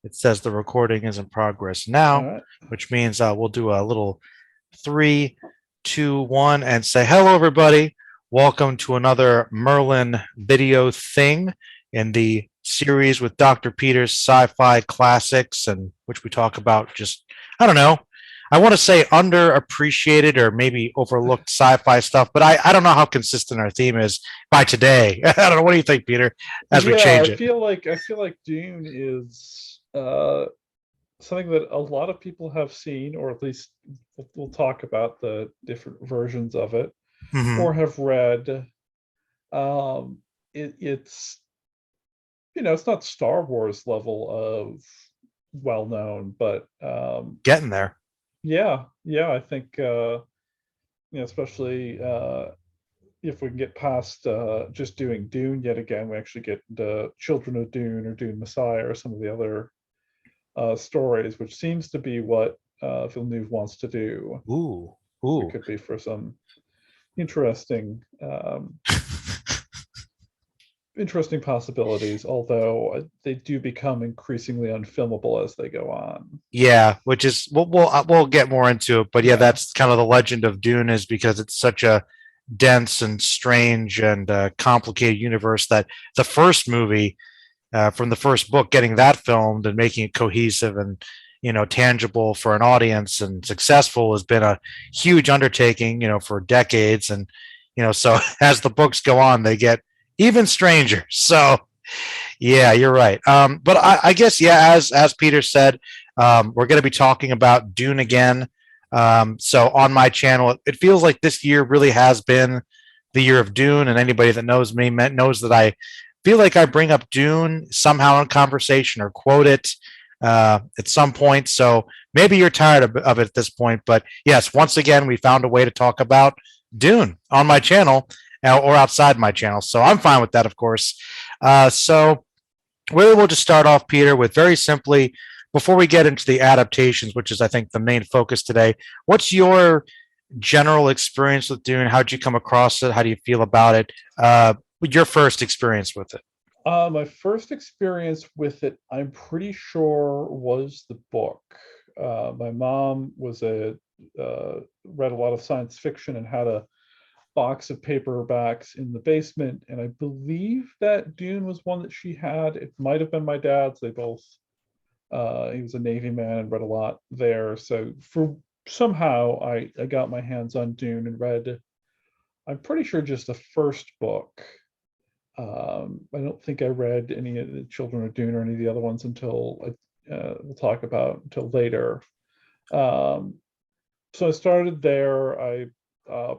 It says the recording is in progress All now, right. which means we'll do a little 3, 2, 1 and say hello, everybody. Welcome to another Merlin video thing in the series with Dr. Peter's sci-fi classics, and which we talk about just, I don't know. I want to say underappreciated or maybe overlooked sci-fi stuff, but I don't know how consistent our theme is by today. I don't know. What do you think, Peter, as we Yeah, change it? I feel like Dune is something that a lot of people have seen, or at least we'll talk about the different versions of it, Mm-hmm. or have read. Um, it's it's not Star Wars level of well known, but Getting there. yeah, I think especially if we can get past just doing Dune yet again, we actually get Children of Dune or Dune Messiah or some of the other stories, which seems to be what Villeneuve wants to do. Ooh, We ooh. could be for some interesting, interesting possibilities, although they do become increasingly unfilmable as they go on. Yeah, which is we'll get more into it, but yeah, Yeah. that's kind of the legend of Dune is because it's such a dense and strange and complicated universe that the first movie from the first book, getting that filmed and making it cohesive and tangible for an audience and successful has been a huge undertaking, for decades, and so as the books go on, they get even stranger. So yeah, you're right. But I guess yeah, as Peter said, we're going to be talking about Dune again. So on my channel, it feels like this year really has been the year of Dune, and anybody that knows me knows that I feel like I bring up Dune somehow in conversation or quote it at some point. So maybe you're tired of it at this point, but yes, once again, we found a way to talk about Dune on my channel or outside my channel. So I'm fine with that, of course. So really we'll just start off, Peter, with very simply, before we get into the adaptations, which is I think the main focus today, what's your general experience with Dune? How'd you come across it? How do you feel about it? Your first experience with it? My first experience with it, I'm pretty sure, was the book. My mom was a read a lot of science fiction and had a box of paperbacks in the basement, and I believe that Dune was one that she had. It might have been my dad's. They both he was a Navy man and read a lot there. So for somehow I got my hands on Dune and read, I'm pretty sure, just the first book. I don't think I read any of the Children of Dune or any of the other ones until we'll talk about until later. Um, so I started there. I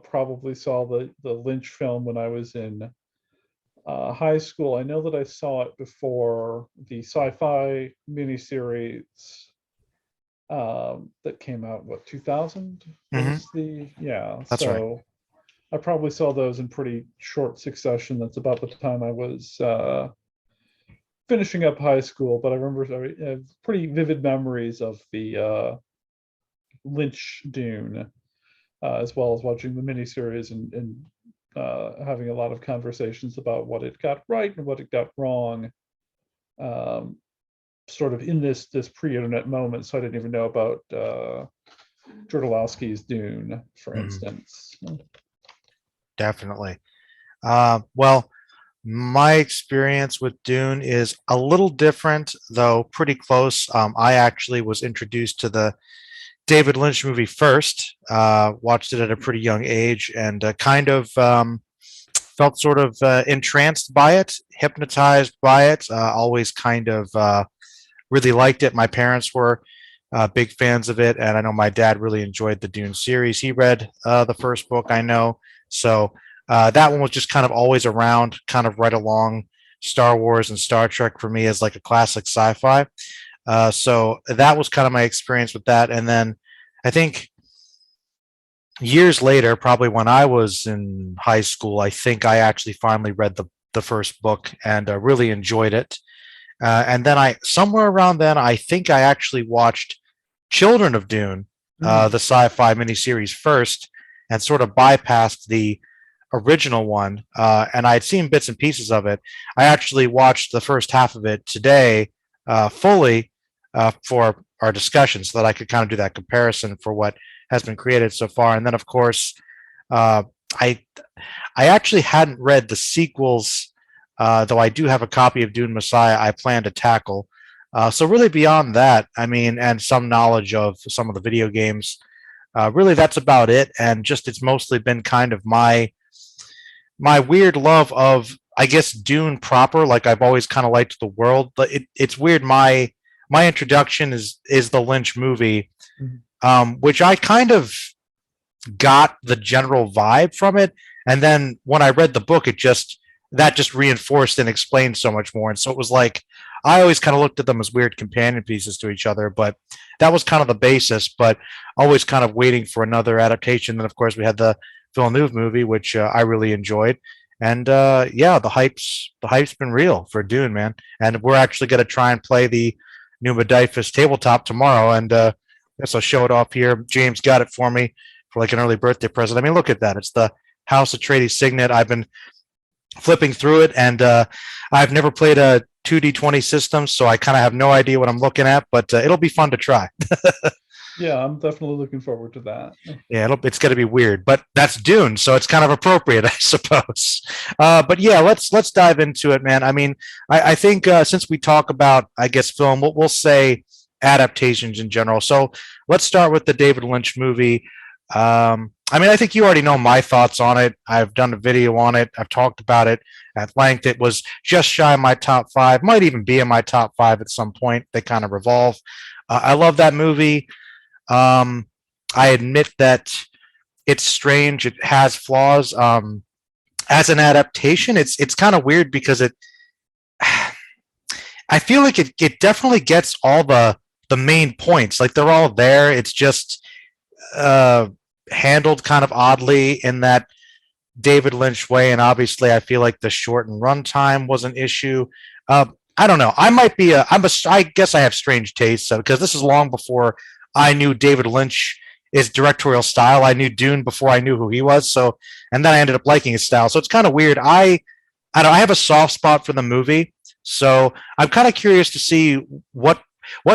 probably saw the Lynch film when I was in high school. I know that I saw it before the Sci-Fi Miniseries that came out. What, 2000 Mm-hmm. was the yeah? That's right. So I probably saw those in pretty short succession. That's about the time I was finishing up high school. But I remember pretty vivid memories of the Lynch Dune, as well as watching the miniseries and having a lot of conversations about what it got right and what it got wrong. Um, Sort of in this pre-internet moment, so I didn't even know about Jodorowsky's Dune, for Mm-hmm. instance. Definitely. Well, my experience with Dune is a little different, though pretty close. I actually was introduced to the David Lynch movie first, watched it at a pretty young age, and kind of felt sort of entranced by it, hypnotized by it. Always kind of really liked it. My parents were big fans of it, and I know my dad really enjoyed the Dune series. He read the first book, I know, so that one was just kind of always around, kind of right along Star Wars and Star Trek for me as like a classic sci-fi. So that was kind of my experience with that, and then I think years later, probably when I was in high school, I think I actually finally read the first book and really enjoyed it. And then I somewhere around then, I think I actually watched Children of Dune, the Mm. sci-fi miniseries first, and sort of bypassed the original one. And I had seen bits and pieces of it. I actually watched the first half of it today fully, for our discussion, so that I could kind of do that comparison for what has been created so far. And then, of course, uh, I I actually hadn't read the sequels, though I do have a copy of Dune Messiah I plan to tackle. So really, beyond that, I mean, and some knowledge of some of the video games, really that's about it. And just it's mostly been kind of my weird love of, I guess, Dune proper. Like I've always kind of liked the world, but it's weird. My introduction is the Lynch movie, Mhm. which I kind of got the general vibe from it, and then when I read the book, that just reinforced and explained so much more. And so it was like I always kind of looked at them as weird companion pieces to each other, but that was kind of the basis. But always kind of waiting for another adaptation. Then of course we had the Villeneuve movie, which I really enjoyed. And yeah, the hype's been real for Dune, man. And we're actually going to try and play the new Modiphius tabletop tomorrow. And I guess I'll show it off here. James got it for me for like an early birthday present. I mean, look at that. It's the House Atreides signet. I've been flipping through it, and I've never played a 2D20 system, so I kind of have no idea what I'm looking at, but it'll be fun to try. Yeah, I'm definitely looking forward to that. Yeah, it's going to be weird, but that's Dune, so it's kind of appropriate, I suppose. But yeah, let's dive into it, man. I mean, I think since we talk about, I guess, film, we'll say adaptations in general. So let's start with the David Lynch movie. I mean, I think you already know my thoughts on it. I've done a video on it. I've talked about it at length. It was just shy of my top five, might even be in my top five at some point. They kind of revolve. I love that movie. I admit that it's strange. It has flaws. As an adaptation, it's kind of weird because I feel like it definitely gets all the main points. Like they're all there. It's just handled kind of oddly in that David Lynch way, and obviously I feel like the shortened runtime was an issue. I don't know. I guess I have strange tastes because this is long before I knew David Lynch his directorial style. I knew Dune before I knew who he was. So, and then I ended up liking his style. So it's kind of weird. I don't. I have a soft spot for the movie, so I'm kind of curious to see what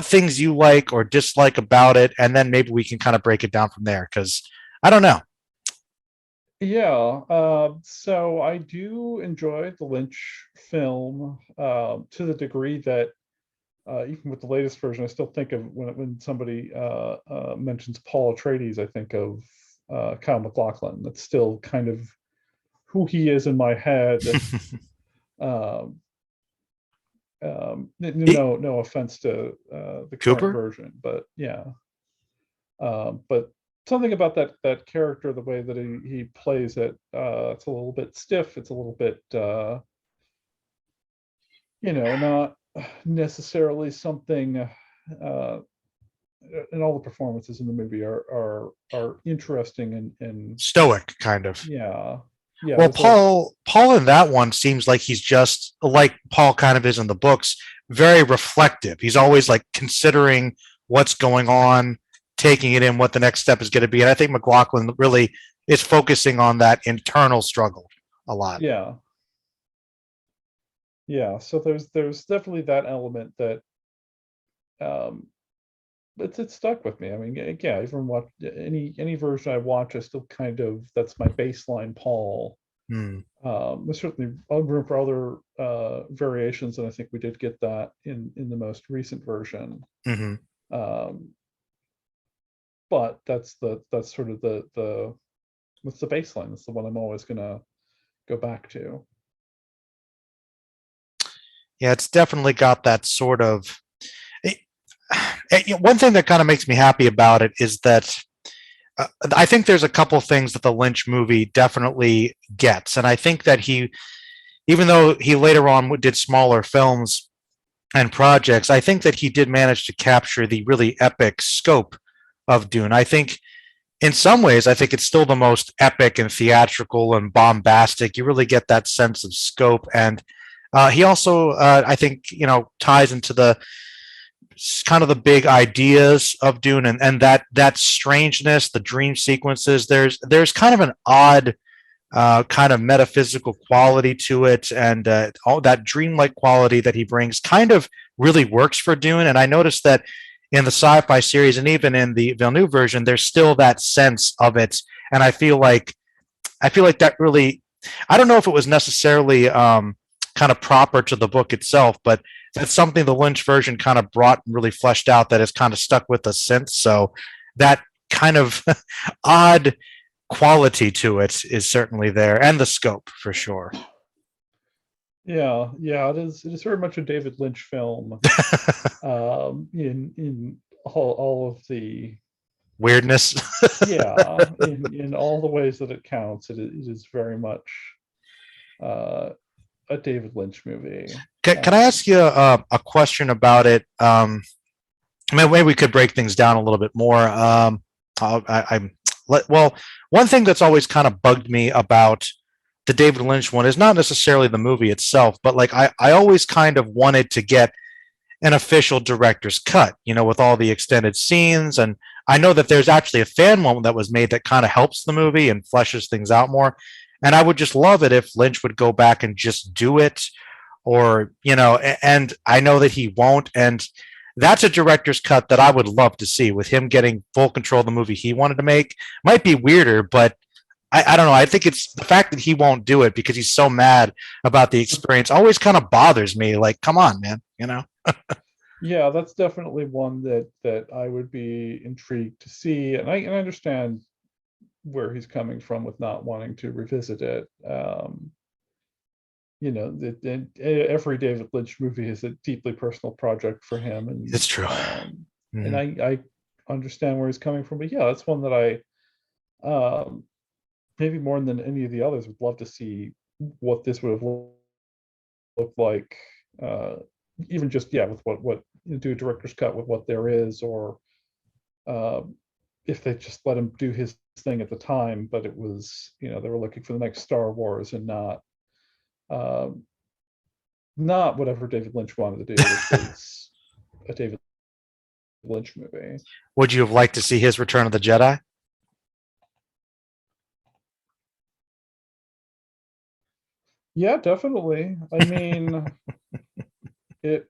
things you like or dislike about it, and then maybe we can kind of break it down from there. Because I don't know. Yeah, so I do enjoy the Lynch film to the degree that even with the latest version, I still think of when somebody mentions Paul Atreides, I think of Kyle MacLachlan. That's still kind of who he is in my head. Um, no offense to the current Cooper? version, but yeah. But something about that character, the way that he plays it, it's a little bit stiff. It's a little bit, not necessarily something. And all the performances in the movie are interesting and Stoic, kind of. yeah, yeah. Well, There's a Paul in that one seems like he's just like Paul kind of is in the books, very reflective. He's always like considering what's going on, taking it in, what the next step is going to be. And I think McLaughlin really is focusing on that internal struggle a lot. yeah, yeah. So there's definitely that element that um it's stuck with me. I mean, yeah, even watch any version I watch, I still kind of that's my baseline Paul. Hmm. There's certainly room for other variations, and I think we did get that in the most recent version. Hmm. Um, but that's sort of the what's the baseline? That's the one I'm always gonna go back to. Yeah, it's definitely got that sort of. One thing that kind of makes me happy about it is that I think there's a couple things that the Lynch movie definitely gets, and I think that even though he later on did smaller films and projects, I think that he did manage to capture the really epic scope of Dune. I think in some ways, I think it's still the most epic and theatrical and bombastic. You really get that sense of scope, and he also, I think, ties into the kind of the big ideas of Dune and that strangeness, the dream sequences. There's kind of an odd kind of metaphysical quality to it, and all that dreamlike quality that he brings kind of really works for Dune. And I noticed that in the sci-fi series and even in the Villeneuve version, there's still that sense of it. And I feel like that really, I don't know if it was necessarily kind of proper to the book itself, but that's something the Lynch version kind of brought and really fleshed out that has kind of stuck with us since. So that kind of odd quality to it is certainly there, and the scope for sure. Yeah, it is very much a David Lynch film, in all of the, Weirdness. yeah, in all the ways that it counts. It is very much a David Lynch movie. Can I ask you a question about it? Maybe we could break things down a little bit more. Well, one thing that's always kind of bugged me about the David Lynch one is not necessarily the movie itself, but like I always kind of wanted to get an official director's cut, with all the extended scenes. And I know that there's actually a fan moment that was made that kind of helps the movie and fleshes things out more. And I would just love it if Lynch would go back and just do it, or, and I know that he won't. And that's a director's cut that I would love to see, with him getting full control of the movie he wanted to make. Might be weirder, but I don't know. I think it's the fact that he won't do it because he's so mad about the experience always kind of bothers me. Like, come on, man. Yeah, that's definitely one that I would be intrigued to see, and I understand where he's coming from with not wanting to revisit it. Every David Lynch movie is a deeply personal project for him, and It's true. and I understand where he's coming from. But yeah, that's one that I, maybe more than any of the others, would love to see what this would have looked like. Even just, yeah, with what do a director's cut with what there is, or if they just let him do his thing at the time, but it was, they were looking for the next Star Wars and not whatever David Lynch wanted to do, which was a David Lynch movie. Would you have liked to see his Return of the Jedi? Yeah, definitely. I mean, it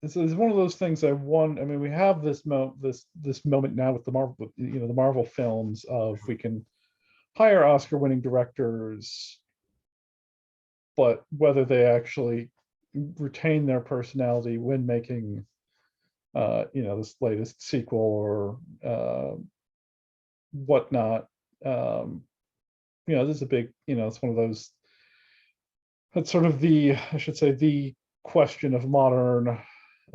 this is one of those things I want. I mean, we have this moment now with the Marvel films of, we can hire Oscar-winning directors, but whether they actually retain their personality when making, this latest sequel or whatnot. This is a big, it's one of those. That's sort of I should say, the question of modern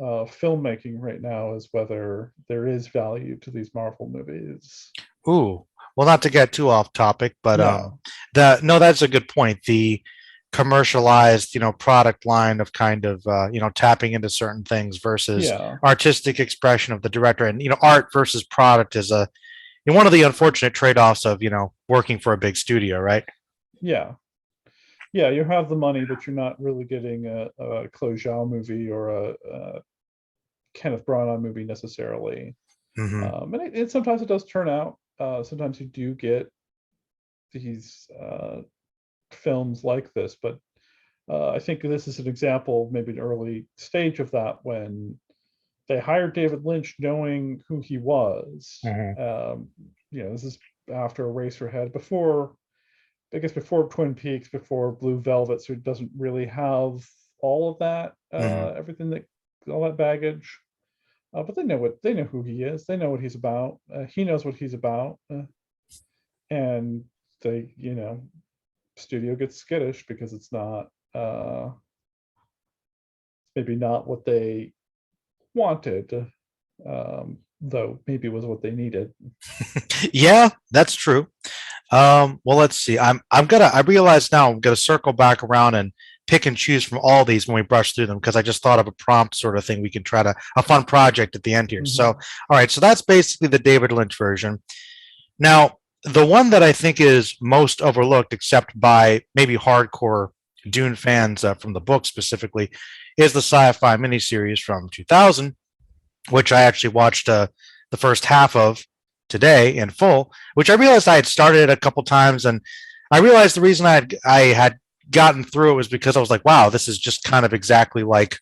filmmaking right now, is whether there is value to these Marvel movies. Ooh, well, not to get too off topic, but Yeah. no, that's a good point. The commercialized, product line of kind of, tapping into certain things versus Yeah. artistic expression of the director, and art versus product is one of the unfortunate trade-offs of working for a big studio, right? Yeah. Yeah, you have the money, but you're not really getting a Chloe Zhao movie or a Kenneth Branagh movie necessarily. Mm-hmm. And sometimes it does turn out. Sometimes you do get these films like this, but I think this is an example, maybe an early stage of that, when they hired David Lynch knowing who he was. Mm-hmm. This is after Eraserhead, before, I guess, before Twin Peaks, before Blue Velvet, so it doesn't really have all of that, Mm-hmm. all that baggage. But they know who he is. They know what he's about. He knows what he's about, and they, studio gets skittish because it's not, maybe not what they wanted, though maybe it was what they needed. Yeah, that's true. Well, let's see. I realize now I'm gonna circle back around and pick and choose from all these when we brush through them, because I just thought of a prompt sort of thing we can try to a fun project at the end here. So, all right, so that's basically the David Lynch version. Now, the one that I think is most overlooked, except by maybe hardcore Dune fans from the book specifically, is the Sci-Fi Miniseries from 2000, which I actually watched the first half of today in full, which I realized I had started it a couple times, and I realized the reason I had gotten through it was because I was like, wow, this is just kind of exactly like,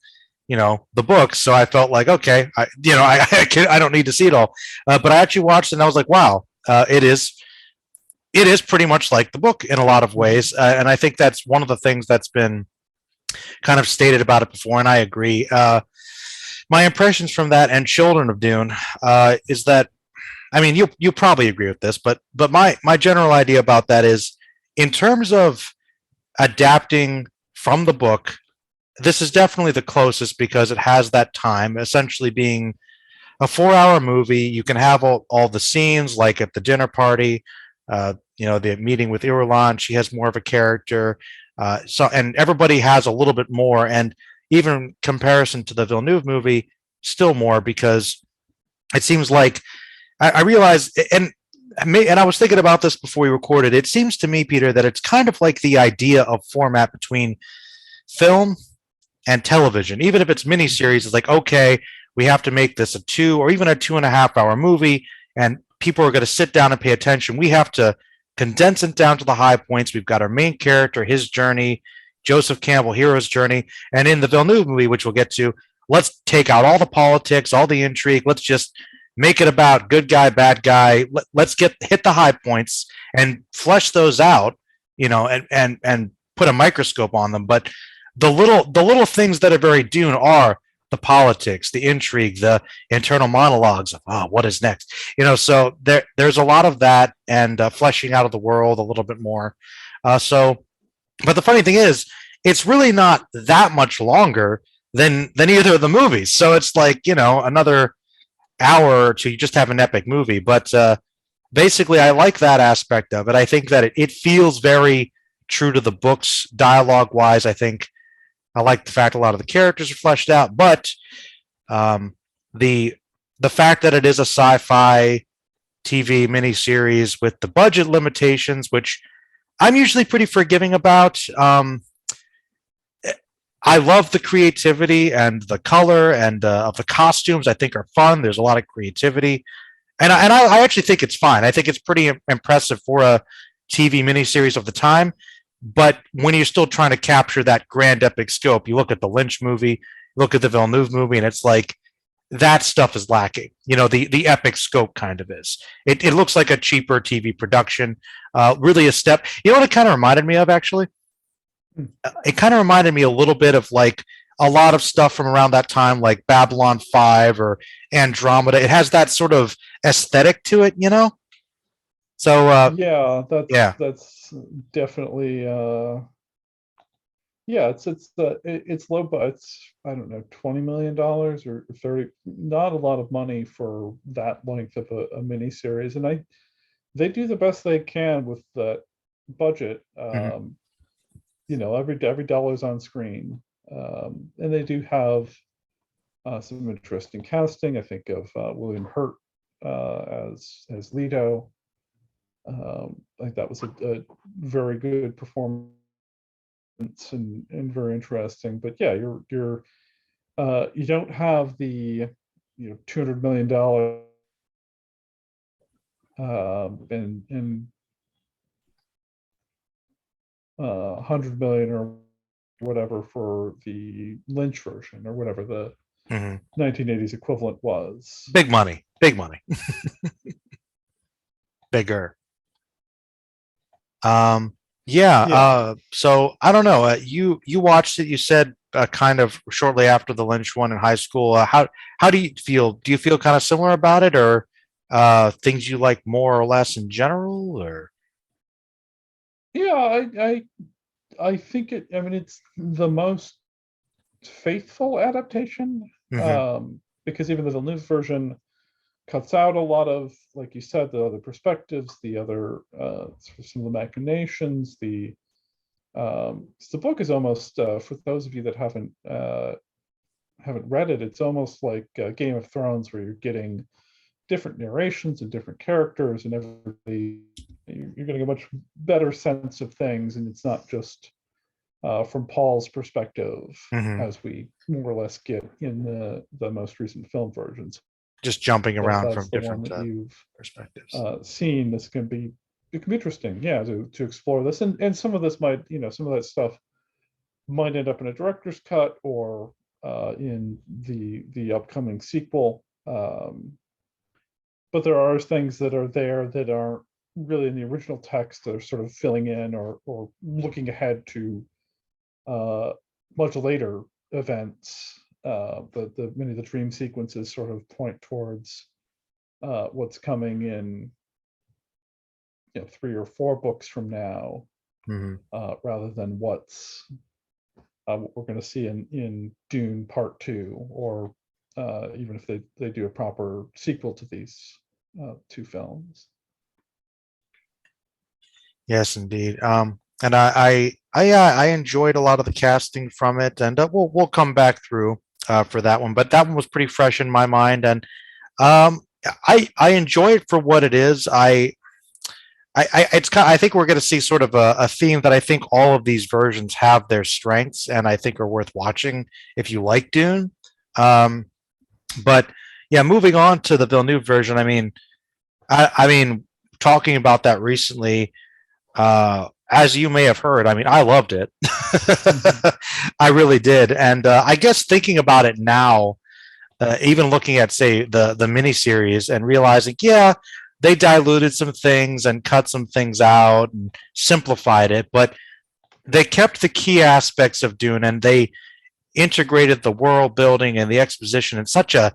the book. So I felt like, okay, I don't need to see it all. But I actually watched it and I was like, wow, it is pretty much like the book in a lot of ways. And I think that's one of the things that's been kind of stated about it before. And I agree. My impressions from that and Children of Dune is that, I mean, you probably agree with this, but my general idea about that is, in terms of adapting from the book, this is definitely the closest because it has that time, essentially being a 4 hour movie. You can have all the scenes, like at the dinner party, the meeting with Irulan. She has more of a character. And everybody has a little bit more. And even in comparison to the Villeneuve movie, still more, because it seems like I realize, and I was thinking about this before we recorded. It seems to me, Peter, that it's kind of like the idea of format between film and television. Even if it's miniseries, it's like, okay, we have to make this a 2 or even a 2.5 hour movie, and people are going to sit down and pay attention. We have to condense it down to the high points. We've got our main character, his journey, Joseph Campbell, hero's journey, and in the Villeneuve movie, which we'll get to, let's take out all the politics, all the intrigue. Let's just make it about good guy, bad guy. Let's hit the high points and flesh those out, and put a microscope on them. But the little things that are very Dune are the politics, the intrigue, the internal monologues of, oh, what is next? So there's a lot of that, and fleshing out of the world a little bit more. But the funny thing is, it's really not that much longer than either of the movies. So it's like, another hour or two, you just have an epic movie. But basically, I like that aspect of it. I think that it feels very true to the books, dialogue wise. I like the fact a lot of the characters are fleshed out, but the the fact that it is a sci-fi TV miniseries with the budget limitations, which I'm usually pretty forgiving about. I love the creativity and the color and of the costumes. I think are fun. There's a lot of creativity, and I actually think it's fine. I think it's pretty impressive for a TV miniseries of the time. But when you're still trying to capture that grand epic scope, you look at the Lynch movie, look at the Villeneuve movie, and it's like that stuff is lacking. The epic scope kind of is. It looks like a cheaper TV production. Really a step. You know what it kind of reminded me of, actually? It kind of reminded me a little bit of like a lot of stuff from around that time, like Babylon 5 or Andromeda. It has that sort of aesthetic to it. So, Yeah, yeah. that's definitely yeah, it's low, but it's, I don't know, $20 million or 30, not a lot of money for that length of a mini series. And they do the best they can with that budget. Mhm. Every dollar's on screen. And they do have some interesting casting. I think of William Hurt as Leto. I think that was a very good performance and very interesting. But yeah, you don't have the $200 million and 100 million or whatever for the Lynch version, or whatever the Mhm. 1980s equivalent was. Big money. Big money. Bigger. Yeah. Yeah. So I don't know. You watched it. You said kind of shortly after the Lynch one in high school. How do you feel? Do you feel kind of similar about it, or things you like more or less in general, or? Yeah, I think I mean, it's the most faithful adaptation, Hmm. because even the Villeneuve version cuts out a lot of, like you said, the other perspectives, the other some of the machinations. The book is almost, for those of you that haven't read it, it's almost like Game of Thrones, where you're getting different narrations and different characters, and everybody, you're getting a much better sense of things, and it's not just from Paul's perspective, Hmm. as we more or less get in the most recent film versions. Just jumping If around that's from the one different that you've perspectives. seen, this can be it can be interesting, yeah, to explore this, and some of this might, some of that stuff might end up in a director's cut or in the upcoming sequel. But there are things that are there that aren't really in the original text that are sort of filling in or looking ahead to much later events. The many of the dream sequences sort of point towards what's coming in, 3 or 4 books from now, Mhm. rather than what we're going to see in Dune Part 2, or even if they do a proper sequel to these 2 films. Yes, indeed. And I enjoyed a lot of the casting from it, and we'll come back through for that one. But that one was pretty fresh in my mind, and um, I enjoy it for what it is. I think we're going to see sort of a theme that I think all of these versions have their strengths, and I think are worth watching if you like Dune. Um, but yeah, moving on to the Villeneuve version. I mean, talking about that recently. As you may have heard, I mean, I loved it. Mhm. I really did, and I guess thinking about it now, even looking at say the miniseries and realizing, yeah, they diluted some things and cut some things out and simplified it, but they kept the key aspects of Dune and they integrated the world building and the exposition in such a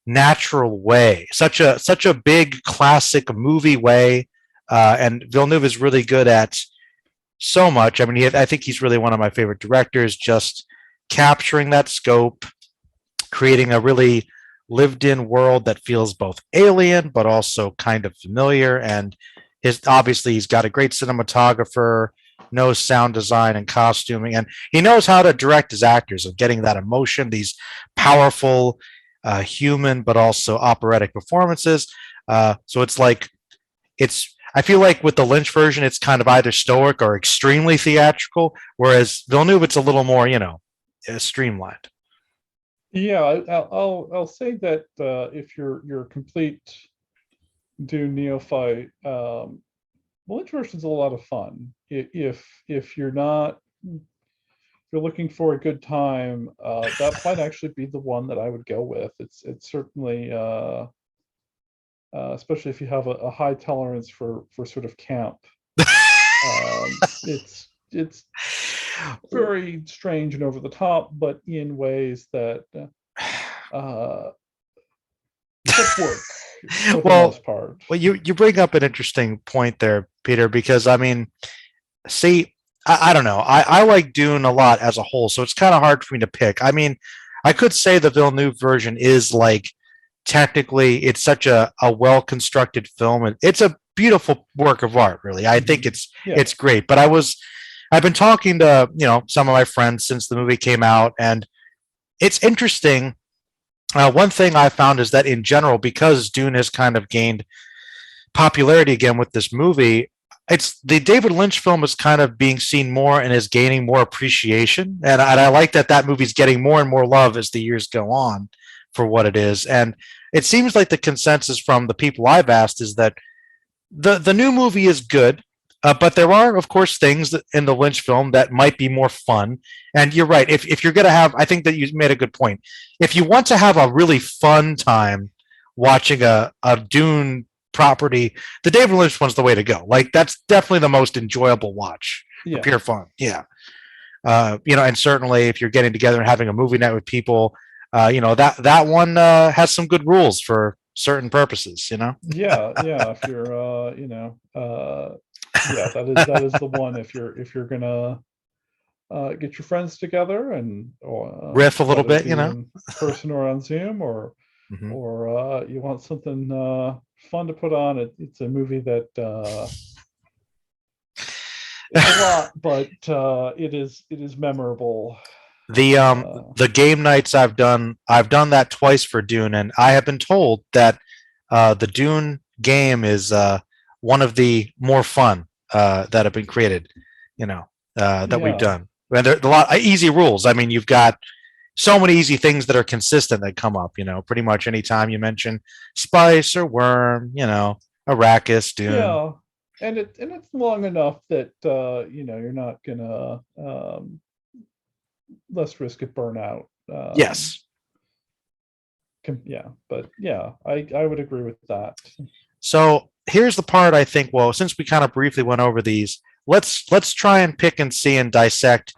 natural way, such a big classic movie way. And Villeneuve is really good at so much. I mean, I think he's really one of my favorite directors, just capturing that scope, creating a really lived in world that feels both alien but also kind of familiar. And his obviously he's got a great cinematographer, knows sound design and costuming, and he knows how to direct his actors of getting that emotion, these powerful, human but also operatic performances. So it's like it's I feel like with the Lynch version, it's kind of either stoic or extremely theatrical, whereas Villeneuve, it's a little more, streamlined. Yeah, I'll say that if you're a complete Dune neophyte, Village version's a lot of fun. If you're not, if you're looking for a good time, that might actually be the one that I would go with. It's certainly, especially if you have a high tolerance for sort of camp. It's very strange and over the top, but in ways that uh, work for the well, most part. well, you bring up an interesting point there, Peter, because I mean, see, I don't know. I like Dune a lot as a whole, so it's kind of hard for me to pick. I mean, I could say the Villeneuve version is like technically it's such a well constructed film, and it's a beautiful work of art. Really, I think Mhm. Yeah, it's great. But I've been talking to some of my friends since the movie came out, and it's interesting. One thing I found is that in general, because Dune has kind of gained popularity again with this movie, it's the David Lynch film is kind of being seen more and is gaining more appreciation, and I like that that movie's getting more and more love as the years go on for what it is. And it seems like the consensus from the people I've asked is that the new movie is good, but there are, of course, things in the Lynch film that might be more fun. And you're right. If you're going to have, I think that you made a good point. If you want to have a really fun time watching a Dune property, the David Lynch one's the way to go. Like that's definitely the most enjoyable watch for yeah, pure fun. Yeah. And certainly if you're getting together and having a movie night with people, that one has some good rules for certain purposes. yeah. If you're, yeah, that is the one. If you're gonna get your friends together, and or Riff a little whether it bit. be in person or on Zoom, Mhm. or you want something fun to put on, it's a movie that it's a lot, but it is memorable. The game nights I've done that twice for Dune, and I have been told that the Dune game is one of the more fun that have been created. You know that we've Yeah, done, and there are a lot easy rules. I mean, you've got so many easy things that are consistent that come up. Pretty much anytime you mention spice or worm, arrakis, Dune. yeah. and it's long enough that you're not gonna less risk of burnout. Yes. Yeah, but yeah, I would agree with that. So here's the part I think. Well, since we kind of briefly went over these, let's try and pick and see and dissect.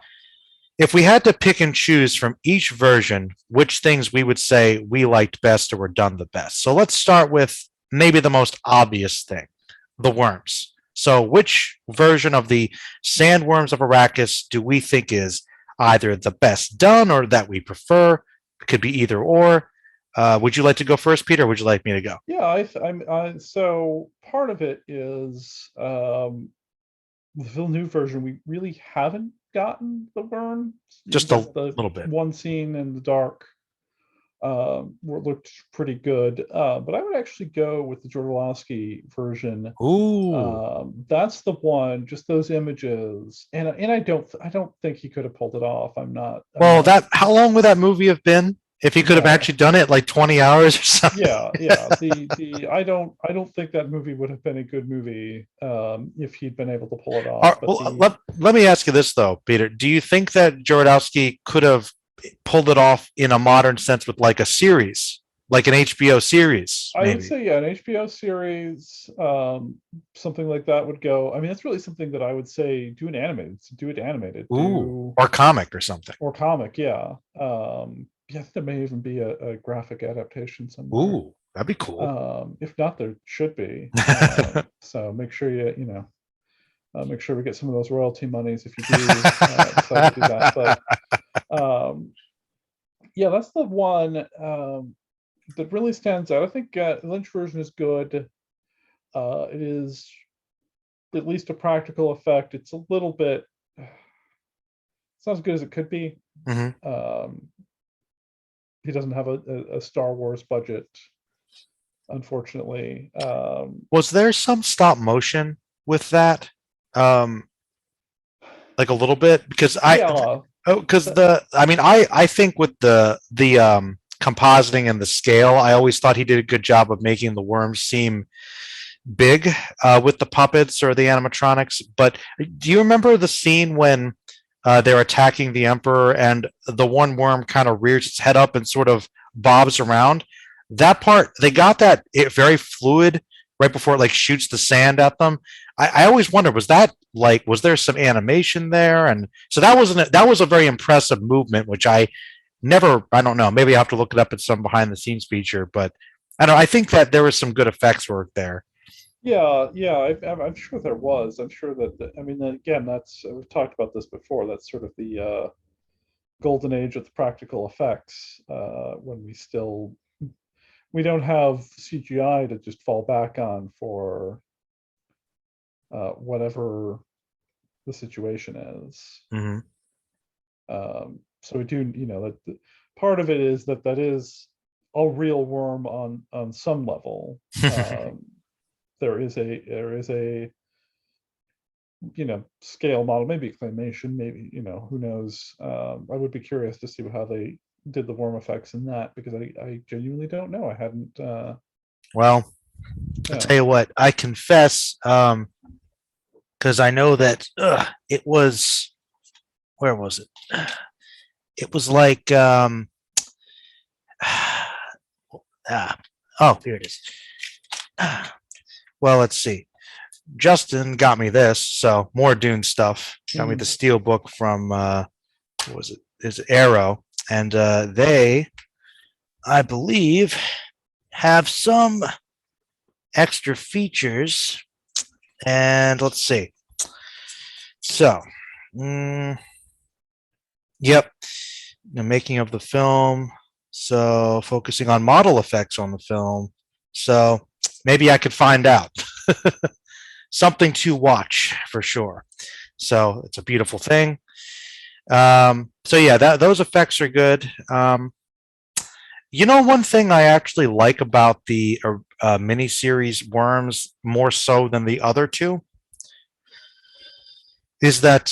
If we had to pick and choose from each version, which things we would say we liked best or were done the best. So let's start with maybe the most obvious thing, the worms. So which version of the sandworms of Arrakis do we think is either the best done or that we prefer? It could be either or. Would you like to go first, Peter? Or would you like me to go? Yeah, so part of it is the Villeneuve version. We really haven't gotten the worm. Just a The little bit. one scene in the dark looked pretty good, but I would actually go with the Jodorowsky version. Ooh. That's the one. Just those images, and I don't think he could have pulled it off. I'm Well, not. that how long would that movie have been if he could have Yeah, actually done it like 20 hours or something? yeah. The I don't think that movie would have been a good movie if he'd been able to pull it off. But Well, let me ask you this though, Peter. Do you think that Jodorowsky could have pulled it off in a modern sense with like a series, like an HBO series, I would maybe, say, yeah, an HBO series, something like that would go. I mean, that's really something that I would say do it animated, ooh, do or comic or something? or comic, yeah. Yeah, I think there may even be a graphic adaptation somewhere. Ooh, that'd be cool. If not, there should be. So make sure make sure we get some of those royalty monies if you do decide to do that. But yeah, that's the one that really stands out. I think Lynch version is good. It is at least a practical effect. It's a little bit. It's not as good as it could be. Mhm. Um, he doesn't have a Star Wars budget, unfortunately. Was there some stop motion with that? Um, like a little bit because Yeah, because that, I mean I think with the compositing and the scale, I always thought he did a good job of making the worms seem big with the puppets or the animatronics. But do you remember the scene when they're attacking the emperor and the one worm kind of rears its head up and sort of bobs around? That part they got that very fluid right before it like shoots the sand at them. I always wonder, was that like, was there some animation there? And so that was a very impressive movement, which I don't know, maybe I have to look it up at some behind the scenes feature, but I don't know, I think that there was some good effects work there. yeah. I'm sure there was. I'm sure that. I mean, again, that's we've talked about this before. That's sort of the golden age of the practical effects when we don't have CGI to just fall back on for whatever the situation is. Hmm. So we do, part of it is that is a real worm on some level. There is a scale model, maybe claymation, maybe who knows. I would be curious to see how they did the worm effects in that because I genuinely don't know. I hadn't. Well, I'll Yeah. tell you what, I confess, because I know that it was, where was it? It was like, ah, oh, here it is. Well, let's see. Justin got me this, so more Dune stuff. Got me the Mhm. steel book from what was it? Is Arrow, and they, I believe, have some extra features. And let's see. So, mm, yep, the making of the film. So, focusing on model effects on the film. So, maybe I could find out something to watch for sure. So, it's a beautiful thing. So yeah, those effects are good. One thing I actually like about the miniseries Worms more so than the other two is that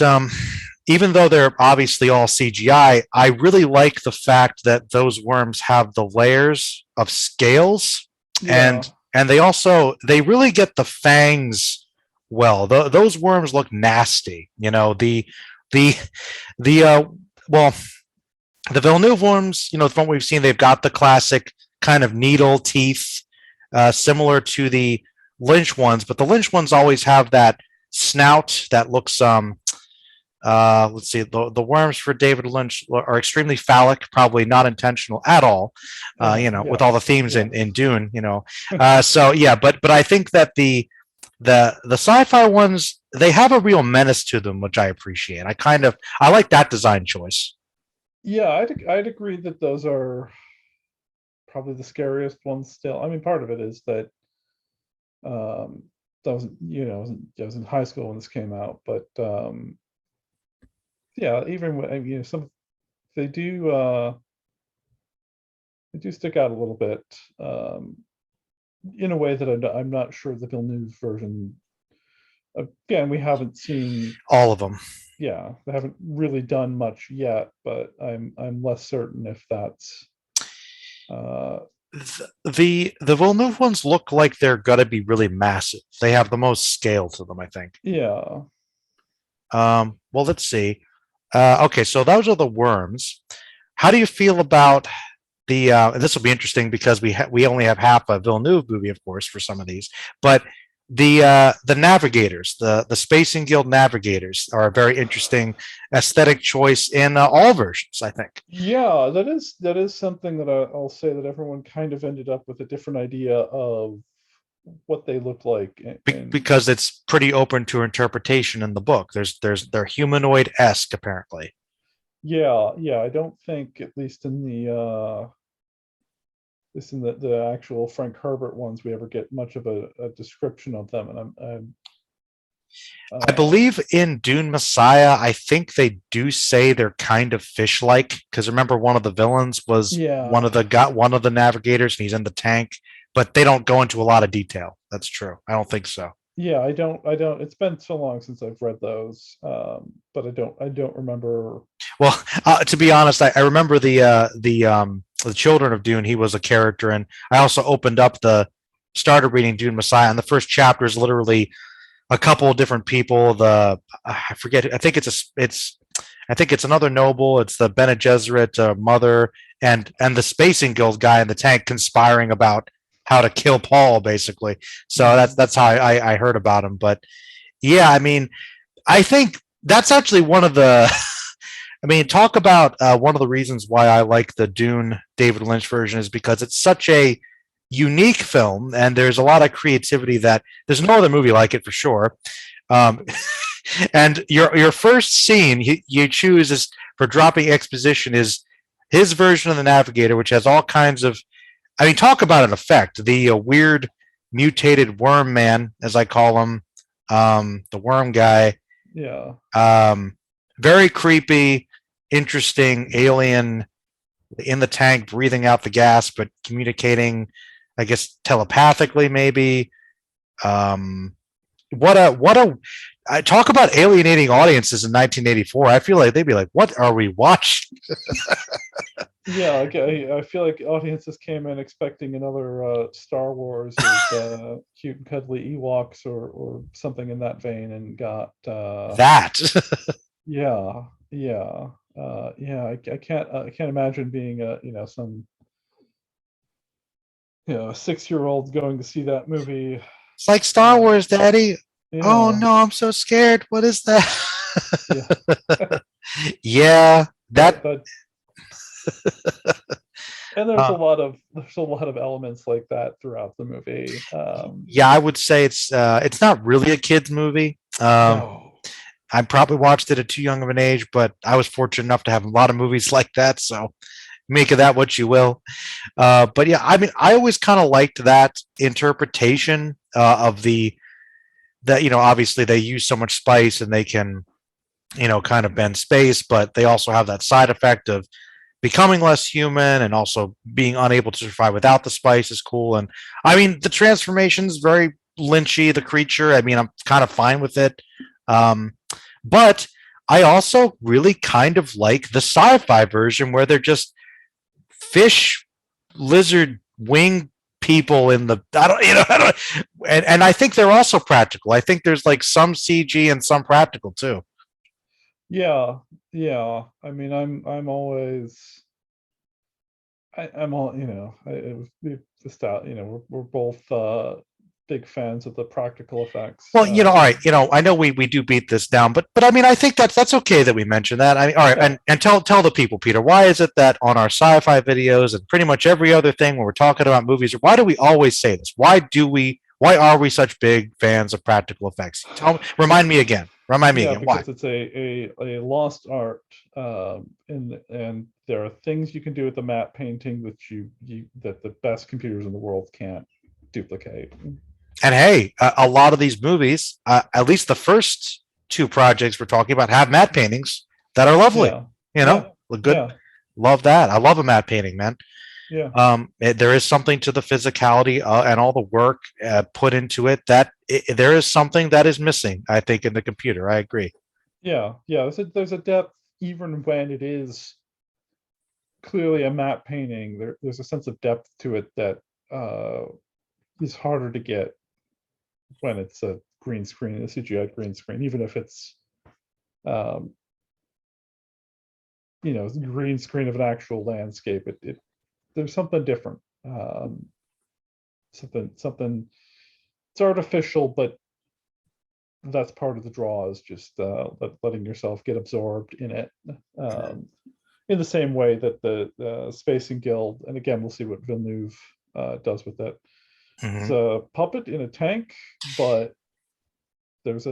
even though they're obviously all CGI, I really like the fact that those worms have the layers of scales, Yeah. and they really get the fangs well. Those worms look nasty. The the well, the Villeneuve worms, from what we've seen, they've got the classic kind of needle teeth, similar to the Lynch ones, but the Lynch ones always have that snout that looks let's see, the worms for David Lynch are extremely phallic, probably not intentional at all, with all the Yes, themes in yes. Dune. So yeah, but I think that the sci-fi ones, they have a real menace to them, which I appreciate. I like that design choice. Yeah, I'd agree that those are probably the scariest ones still. I mean, part of it is that um that was, I was in high school when this came out, but yeah, even when, some, they do they do stick out a little bit, um in a way that I'm not sure the Villeneuve version. Again, we haven't seen, All of them. yeah, they haven't really done much yet, but I'm less certain if that's uh The Villeneuve ones look like they're gonna be really massive. They have the most scale to them, I think. yeah. Well, let's see. Okay, so those are the worms. How do you feel about the? This will be interesting because we only have half a Villeneuve movie, of course, for some of these. But the navigators, the Spacing Guild navigators, are a very interesting aesthetic choice in all versions, I think. Yeah, that is something that I'll say that everyone kind of ended up with a different idea of what they look like, and Because it's pretty open to interpretation in the book. They're humanoid esque apparently. yeah, yeah, I don't think, at least in the actual Frank Herbert ones, we ever get much of a description of them, and I'm I believe in Dune Messiah, I think they do say they're kind of fish-like because remember one of the villains was yeah, one of the navigators and he's in the tank, but they don't go into a lot of detail. That's true. I don't think so. yeah, I don't, it's been so long since I've read those, but I don't remember. Well, to be honest, I remember the Children of Dune. He was a character, and I also opened up started reading Dune Messiah, and the first chapter is literally a couple of different people. I forget. I think it's another noble. It's the Bene Gesserit mother and the Spacing Guild guy in the tank conspiring about how to kill Paul, basically. So Mhm. that's how I heard about him. But yeah, I mean, I think that's actually one of the. I mean, talk about one of the reasons why I like the Dune David Lynch version is because it's such a unique film, and there's a lot of creativity that there's no other movie like it for sure. Um, and your first scene you choose is for dropping exposition is his version of the Navigator, which has all kinds of. I mean, talk about an effect. The weird mutated worm man, as I call him, the worm guy. Yeah, Um, Very creepy, interesting alien in the tank, breathing out the gas, but communicating, I guess, telepathically, maybe. Um, what a I talk about alienating audiences in 1984. I feel like they'd be like, "What are we watching?" yeah, I feel like audiences came in expecting another Star Wars with cute and cuddly Ewoks, or something in that vein, and got That yeah, yeah, yeah. I can't imagine being some, 6-year-old going to see that movie. it's like Star Uh, Wars, Daddy. Oh yeah, no, I'm so scared. What is that? yeah. Yeah, That that. that and there's a Uh, lot of elements like that throughout the movie. yeah, I would say it's not really a kids movie. No. I probably watched it at too young of an age, but I was fortunate enough to have a lot of movies like that. So make of that what you will. But yeah, I mean, I always kind of liked that interpretation of that. Obviously they use so much spice and they can, kind of bend space, but they also have that side effect of becoming less human and also being unable to survive without the spice is cool. And I mean, the transformation is very lynchy. The creature. I mean, I'm kind of fine with it. Um, but I also really kind of like the sci-fi version where they're just fish, lizard, wing people in the I don't you know I don't, and I think they're also practical. I think there's like some CG and some practical too. Yeah, yeah. I mean, I'm always I'm all we just out. We're both big fans of the practical effects. Well, all right, I know we do beat this down, but I mean, I think that's okay that we mention that. I mean, all right, Yeah, and tell the people, Peter, why is it that on our sci-fi videos and pretty much every other thing when we're talking about movies, why do we always say this? Why are we such big fans of practical effects? Remind me again. Remind me yeah, again. Why? because it's a lost art, and there are things you can do with the matte painting that that the best computers in the world can't duplicate. And hey, a lot of these movies, at least the first two projects we're talking about, have matte paintings that are lovely. Yeah, yeah, Look good. yeah, Love that. I love a matte painting, man. yeah, There is something to the physicality and all the work put into it that there is something that is missing. I think in the computer. I agree. yeah, yeah. There's a depth even when it is clearly a matte painting. There's a sense of depth to it that uh, is harder to get when it's a green screen, a CGI green screen, even if it's um, green screen of an actual landscape. It there's something different. Something. It's artificial, but that's part of the draw. Is just letting yourself get absorbed in it. Um, in the same way that the Spacing Guild, and again, we'll see what Villeneuve does with it. It's Mm-hmm. a puppet in a tank, but there's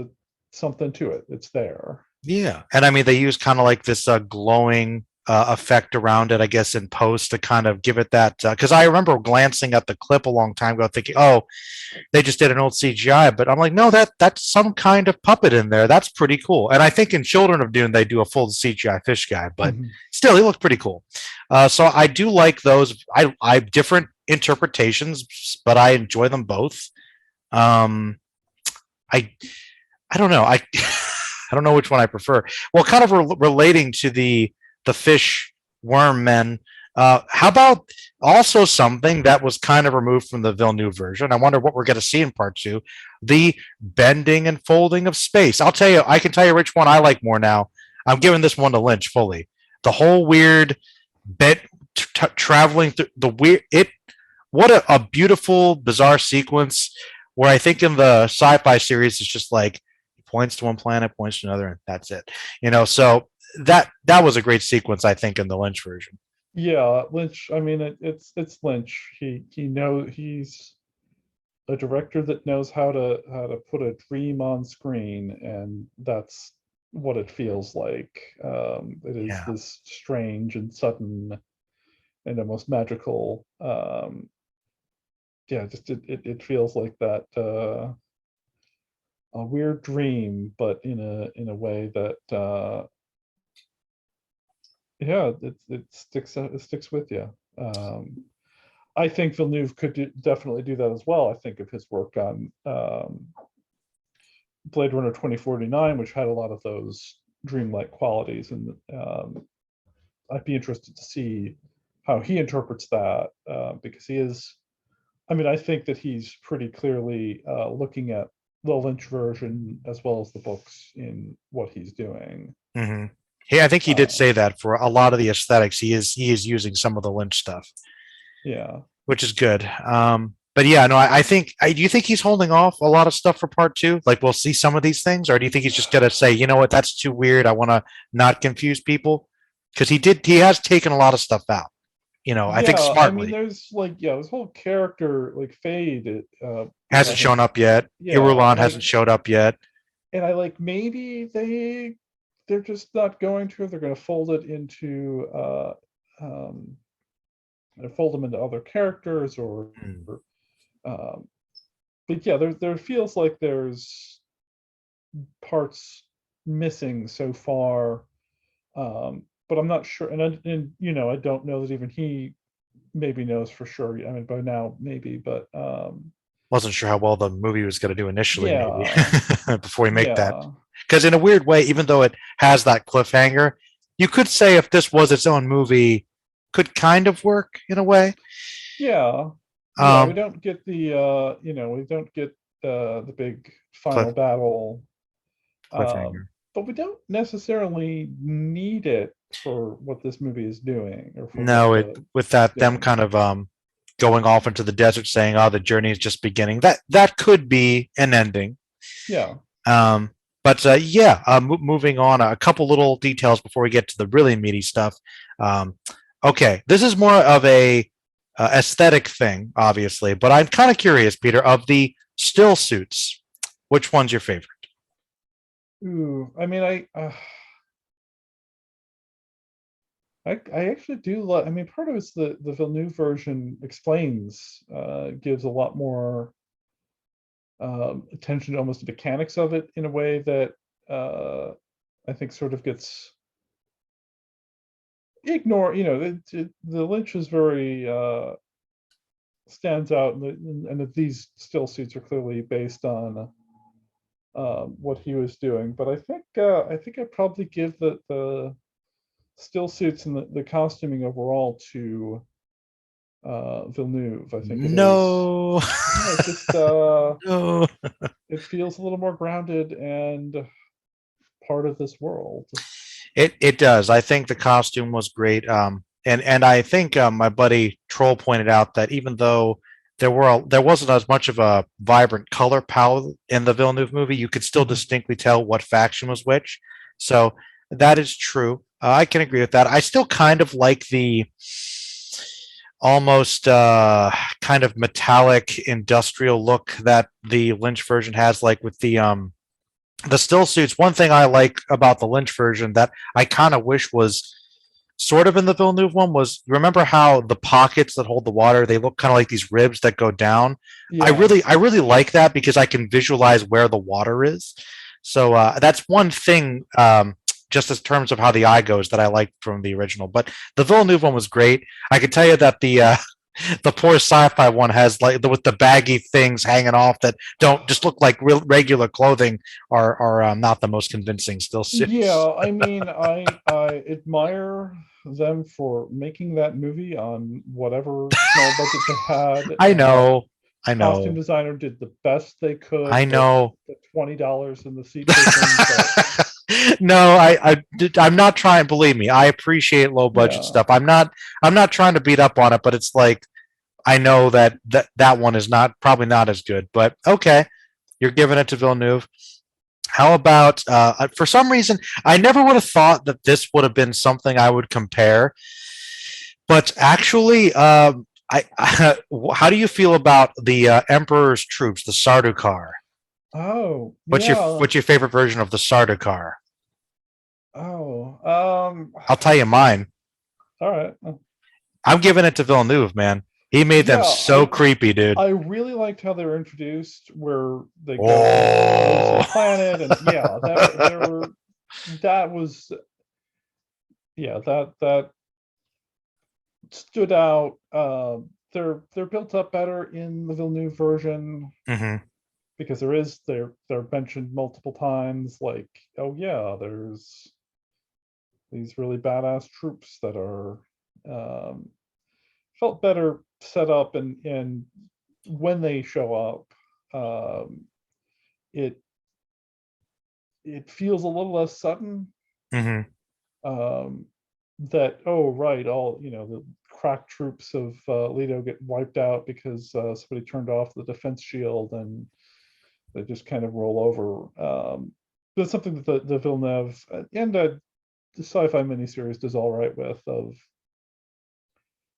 something to it. It's there. Yeah, and I mean they use kind of like this glowing effect around it, I guess, in post to kind of give it that. Because I remember glancing at the clip a long time ago, thinking, "Oh, they just did an old CGI," but I'm like, "No, that's some kind of puppet in there. That's pretty cool." And I think in Children of Dune they do a full CGI fish guy, but Mhm. still, he looks pretty cool. So I do like those. I different interpretations, but I enjoy them both. Um, I I don't know. I don't know which one I prefer. Well, kind of relating to the fish worm men. How about also something that was kind of removed from the Villeneuve version? I wonder what we're going to see in part two: the bending and folding of space. I'll tell you. I can tell you which one I like more now. I'm giving this one to Lynch fully. The whole weird bent traveling through the weird it. What a beautiful, bizarre sequence where I think in the sci-fi series it's just like points to one planet, points to another, and that's it. So that was a great sequence, I think, in the Lynch version. Yeah, Lynch. I mean, it's Lynch. He's a director that knows how to put a dream on screen, and that's what it feels like. It is Yeah. this strange and sudden and almost magical. Yeah, just it feels like that a weird dream, but in a way that yeah, it sticks with you. I think Villeneuve could definitely do that as well. I think of his work on Blade Runner 2049, which had a lot of those dreamlike qualities, and I'd be interested to see how he interprets that because he is. I mean, I think that he's pretty clearly looking at the Lynch version as well as the books in what he's doing. hmm Yeah, I think he did Uh, say that for a lot of the aesthetics, he is using some of the Lynch stuff, yeah, which is good. But yeah, no, I think. Do you think he's holding off a lot of stuff for part two? Like we'll see some of these things, or do you think he's just gonna say, you know what, that's too weird. I want to not confuse people because he has taken a lot of stuff out. I think yeah. I mean, smartly. there's this whole character like Fade, Hasn't shown hasn't. up yet. Yeah, Irulan hasn't showed up yet. I like maybe they're just not going to. They're going to fold it into um, fold them into other characters Hmm. um, but yeah, there feels like there's parts missing so far, but I'm not sure, and I don't know that even he maybe knows for sure. I mean, by now maybe, but Wasn't sure how well the movie was going to do initially, maybe yeah, before we make that. yeah, Because in a weird way, even though it has that cliffhanger, you could say if this was its own movie, could kind of work in a way. yeah. Yeah, we Um, don't get we don't get the big final cliff, battle, cliffhanger. but we don't necessarily need it for what this movie is doing, or for what No, it the with that them doing. kind of going off into the desert, saying, "Oh, the journey is just beginning." That could be an ending. Yeah. Um, but yeah, moving on, a couple little details before we get to the really meaty stuff. Um, okay, this is more of a aesthetic thing, obviously, but I'm kind of curious, Peter, of the still suits, which one's your favorite? Ooh, I mean, I actually do like. I mean, part of it's the Villeneuve version explains, gives a lot more attention to almost the mechanics of it in a way that uh, I think sort of gets ignored. The Lynch is very stands out, and that these still suits are clearly based on what he was doing. But I think I'd probably give the still suits and the costuming overall to Villeneuve. I think it is. No, Yeah, it just no. it feels a little more grounded and part of this world. It does. I think the costume was great. And I think my buddy Troll pointed out that even though there wasn't as much of a vibrant color palette in the Villeneuve movie, you could still Mhm. distinctly tell what faction was which. So that is true. I can agree with that. I still kind of like the almost kind of metallic industrial look that the Lynch version has, like with the still suits. One thing I like about the Lynch version that I kind of wish was sort of in the Villeneuve one was, remember how the pockets that hold the water, they look kind of like these ribs that go down. Yeah. I really like that because I can visualize where the water is. So that's one thing, just in terms of how the eye goes, that I liked from the original. But the Villeneuve one was great. I can tell you that the poor sci-fi one has, like, with the baggy things hanging off that don't just look like regular clothing, are not the most convincing still suits. Yeah, I mean, I admire them for making that movie on whatever small budget they had, I and that know, I costume know, designer did the best they could I with know. the $20 in the seat cushions. But No, I'm not trying. Believe me, I appreciate low budget yeah, stuff. I'm not trying to beat up on it, but it's like I know that one is not, probably not as good. But okay, you're giving it to Villeneuve. How about for some reason I never would have thought that this would have been something I would compare, but actually, I how do you feel about the Emperor's troops, the Sardaukar? oh yeah, What's your favorite version of the Sardaukar? oh I'll tell you mine. all right. I'm giving it to Villeneuve, man. He made them Yeah, so creepy, dude. I really liked how they were introduced, where they go to this Oh, frozen planet, and yeah, that was, yeah, that stood out. They're built up better in the Villeneuve version, hmm, because they're mentioned multiple times. Like, oh yeah, there's these really badass troops that are um, felt better set up, and when they show up, um, it it feels a little less sudden. hmm. Um, that, oh right, all the crack troops of Leto get wiped out because somebody turned off the defense shield, and they just kind of roll over. That's something that the Villeneuve and the Sci-Fi Miniseries does all right with, of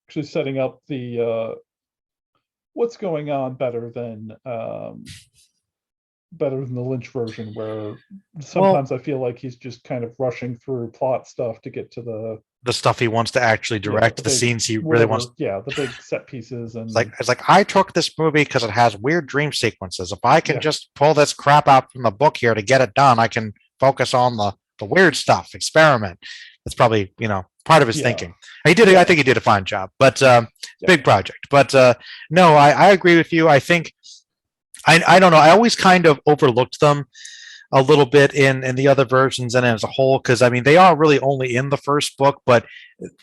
actually setting up the what's going on better than the Lynch version, where Well, sometimes I feel like he's just kind of rushing through plot stuff to get to the stuff he wants to actually the direct, the big scenes he really wants. whatever, yeah, the big set pieces. And It's like I took this movie because it has weird dream sequences. If I can yeah, just pull this crap out from the book here to get it done, I can focus on the weird stuff. Experiment. That's probably, part of his yeah, thinking. He did. I yeah, think he did a fine job, but yeah, big project. But no, I agree with you. I think I don't know. I always kind of overlooked them a little bit in the other versions and as a whole, because I mean they are really only in the first book, but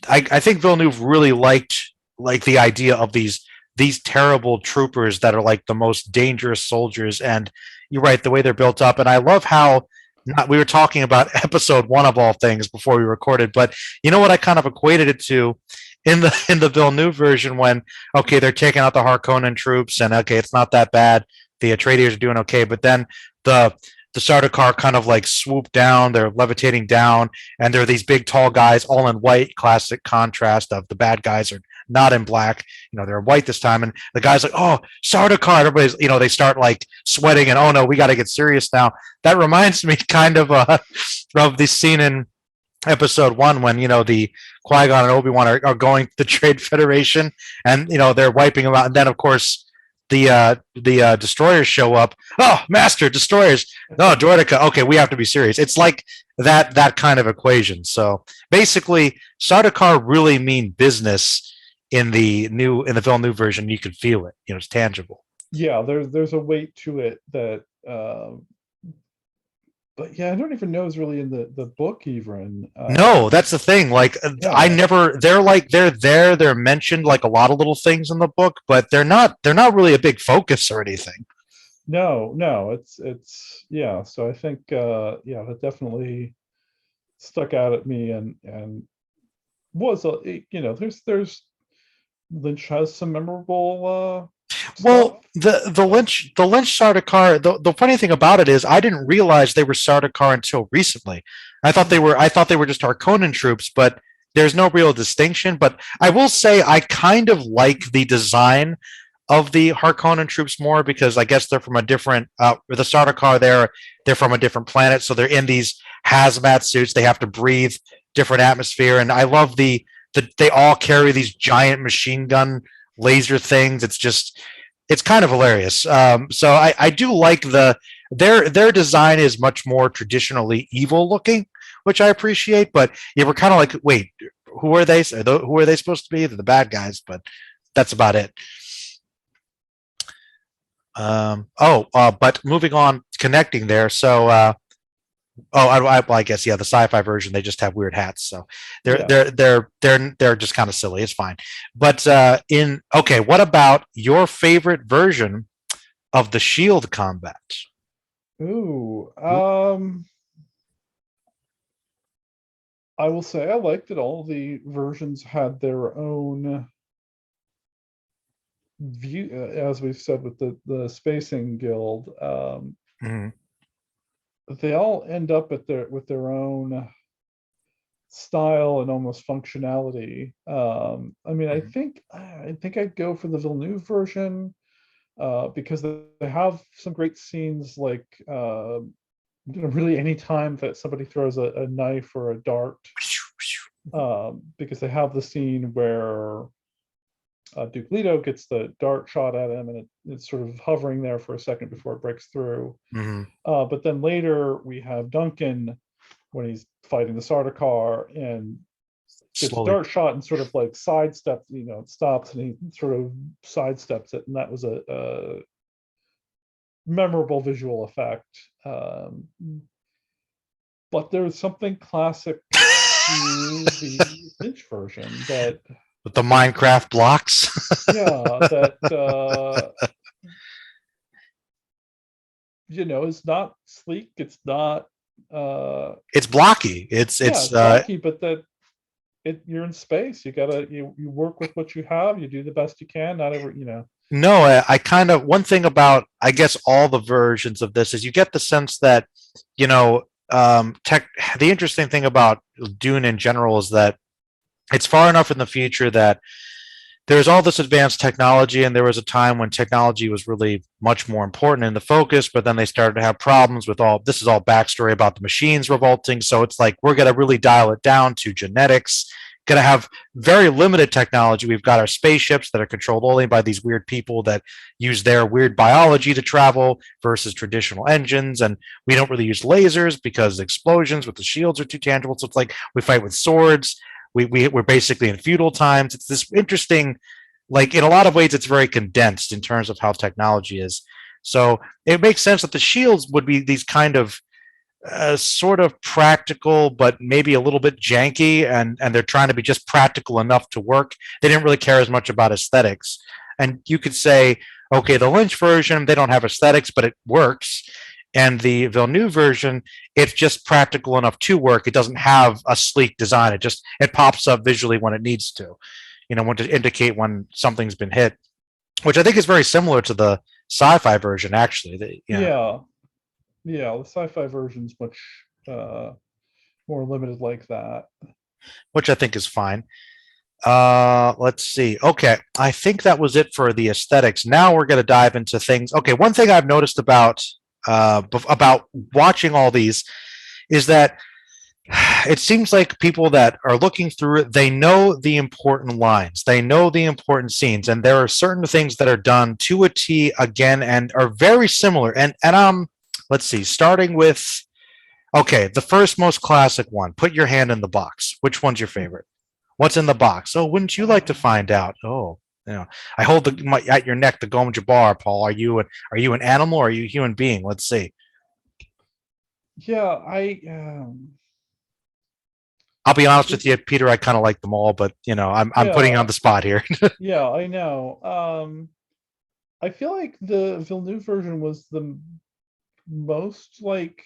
I think Villeneuve really liked, like, the idea of these these terrible troopers that are like the most dangerous soldiers. And you're right, the way they're built up. And I love how not, we were talking about episode one of all things before we recorded, but you know what I kind of equated it to in the Villeneuve version when okay they're taking out the Harkonnen troops and okay it's not that bad, the Atreides are doing okay, but then the the Sardaukar kind of like swoop down, they're levitating down, and there are these big tall guys all in white, classic contrast of the bad guys are not in black, they're in white this time, and the guy's like, oh, Sardaukar, everybody's, they start like sweating and oh no, we got to get serious now. That reminds me kind of the scene in episode one when the Qui-Gon and Obi-Wan are going to the Trade Federation, and they're wiping them out, and then of course the destroyers show up. Oh, master destroyers! No, Droideka. Okay, we have to be serious. It's like that kind of equation. So basically, Sardaukar really mean business in the Villeneuve version. You can feel it. It's tangible. Yeah, there's a weight to it that. But yeah, I don't even know it's really in the book even. No, that's the thing. Like Yeah. I never. They're there. They're mentioned like a lot of little things in the book, but they're not. They're not really a big focus or anything. No, it's yeah. So I think yeah, that definitely stuck out at me and was there's Lynch has some memorable Well, stuff. the Lynch Sardaukar. The funny thing about it is, I didn't realize they were Sardaukar until recently. I thought they were just Harkonnen troops, but there's no real distinction. But I will say, I kind of like the design of the Harkonnen troops more because I guess they're from a different. The Sardaukar, they're from a different planet, so they're in these hazmat suits. They have to breathe different atmosphere, and I love the they all carry these giant machine gun laser things. It's kind of hilarious. So I do like their design is much more traditionally evil looking, which I appreciate. But yeah, we're kind of like, wait, who are they? Who are they supposed to be? They're the bad guys, but that's about it. But moving on, connecting there. So, I guess yeah, the sci-fi version they just have weird hats, so they're Yeah. they're just kind of silly. It's fine. But in okay, what about your favorite version of the shield combat? Ooh. I will say I liked that all the versions had their own view, as we've said with the Spacing Guild. Mhm. They all end up with their own style and almost functionality. I mean, I Mhm. think I'd go for the Villeneuve version because they have some great scenes, like really any time that somebody throws a knife or a dart, because they have the scene where Duke Leto gets the dart shot at him, and it's sort of hovering there for a second before it breaks through. Mhm. But then later we have Duncan when he's fighting the Sardaukar and gets a Slowly. dart shot and sort of like sidesteps, it stops and he sort of sidesteps it, and that was a memorable visual effect. But there's something classic to the Lynch version that, With the Minecraft blocks. yeah, that is not sleek. It's not It's blocky. yeah, It's it's blocky, but that you're in space. You work with what you have, you do the best you can. Not every. No, I kind of one thing about I guess all the versions of this is you get the sense that you know tech. The interesting thing about Dune in general is that it's far enough in the future that there's all this advanced technology, and there was a time when technology was really much more important in the focus, but then they started to have problems with all this is all backstory about the machines revolting. So it's like we're going to really dial it down to genetics, going to have very limited technology. We've got our spaceships that are controlled only by these weird people that use their weird biology to travel versus traditional engines, and we don't really use lasers because explosions with the shields are too tangible. So it's like we fight with swords. We're basically in feudal times. It's this interesting, like in a lot of ways, it's very condensed in terms of how technology is. So it makes sense that the shields would be these kind of sort of practical, but maybe a little bit janky, and they're trying to be just practical enough to work. They didn't really care as much about aesthetics. And you could say, okay, the Lynch version, they don't have aesthetics, but it works. And the Villeneuve version, it's just practical enough to work. It doesn't have a sleek design. It pops up visually when it needs to, when to indicate when something's been hit, which I think is very similar to the sci-fi version, actually. Yeah, the sci-fi version's much more limited like that. Which I think is fine. Let's see. Okay, I think that was it for the aesthetics. Now we're going to dive into things. Okay, one thing I've noticed about watching all these is that it seems like people that are looking through it, they know the important lines, they know the important scenes, and there are certain things that are done to a T again and are very similar. And let's see, starting with the first most classic one. Put your hand in the box. Which one's your favorite? What's in the box? Oh, wouldn't you like to find out? Oh, I hold at your neck the Gom Jabbar, Paul. Are you an animal or are you a human being? Let's see. Yeah, I'll be honest with you, Peter. I kind of like them all, but I'm putting you on the spot here. Yeah, I know. I feel like the Villeneuve version was the most like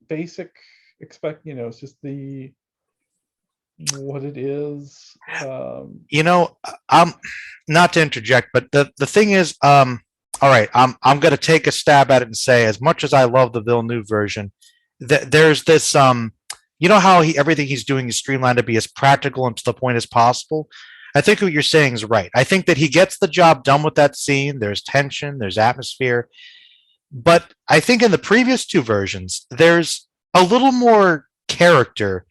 basic. It's just what it is. I'm not to interject, but the thing is, all right, I'm going to take a stab at it and say, as much as I love the Villeneuve version, there's this how everything he's doing is streamlined to be as practical and to the point as possible. I think what you're saying is right. I think that he gets the job done with that scene. There's tension, there's atmosphere, but I think in the previous two versions, there's a little more character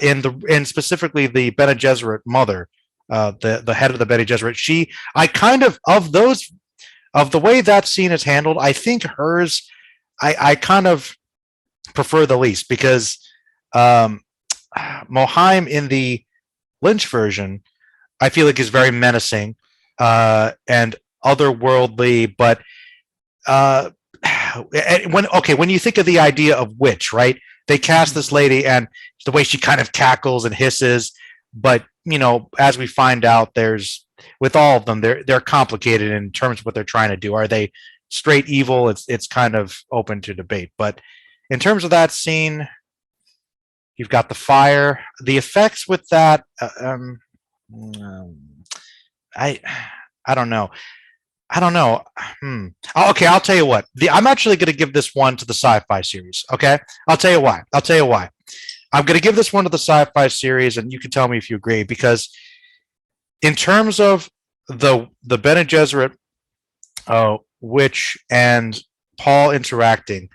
in specifically the Bene Gesserit mother, the head of the Bene Gesserit. I kind of the way that scene is handled, I think hers, I kind of prefer the least, because Mohaim in the Lynch version, I feel like is very menacing and otherworldly, but when you think of the idea of witch, right? They cast this lady and the way she kind of cackles and hisses, but as we find out, there's with all of them, they're complicated in terms of what they're trying to do. Are they straight evil? It's kind of open to debate. But in terms of that scene, you've got the fire, the effects with that. I don't know. Okay, I'll tell you what. I'm actually going to give this one to the Sci-Fi series. Okay, I'll tell you why. I'm going to give this one to the Sci-Fi series, and you can tell me if you agree. Because in terms of the Bene Gesserit witch and Paul interacting,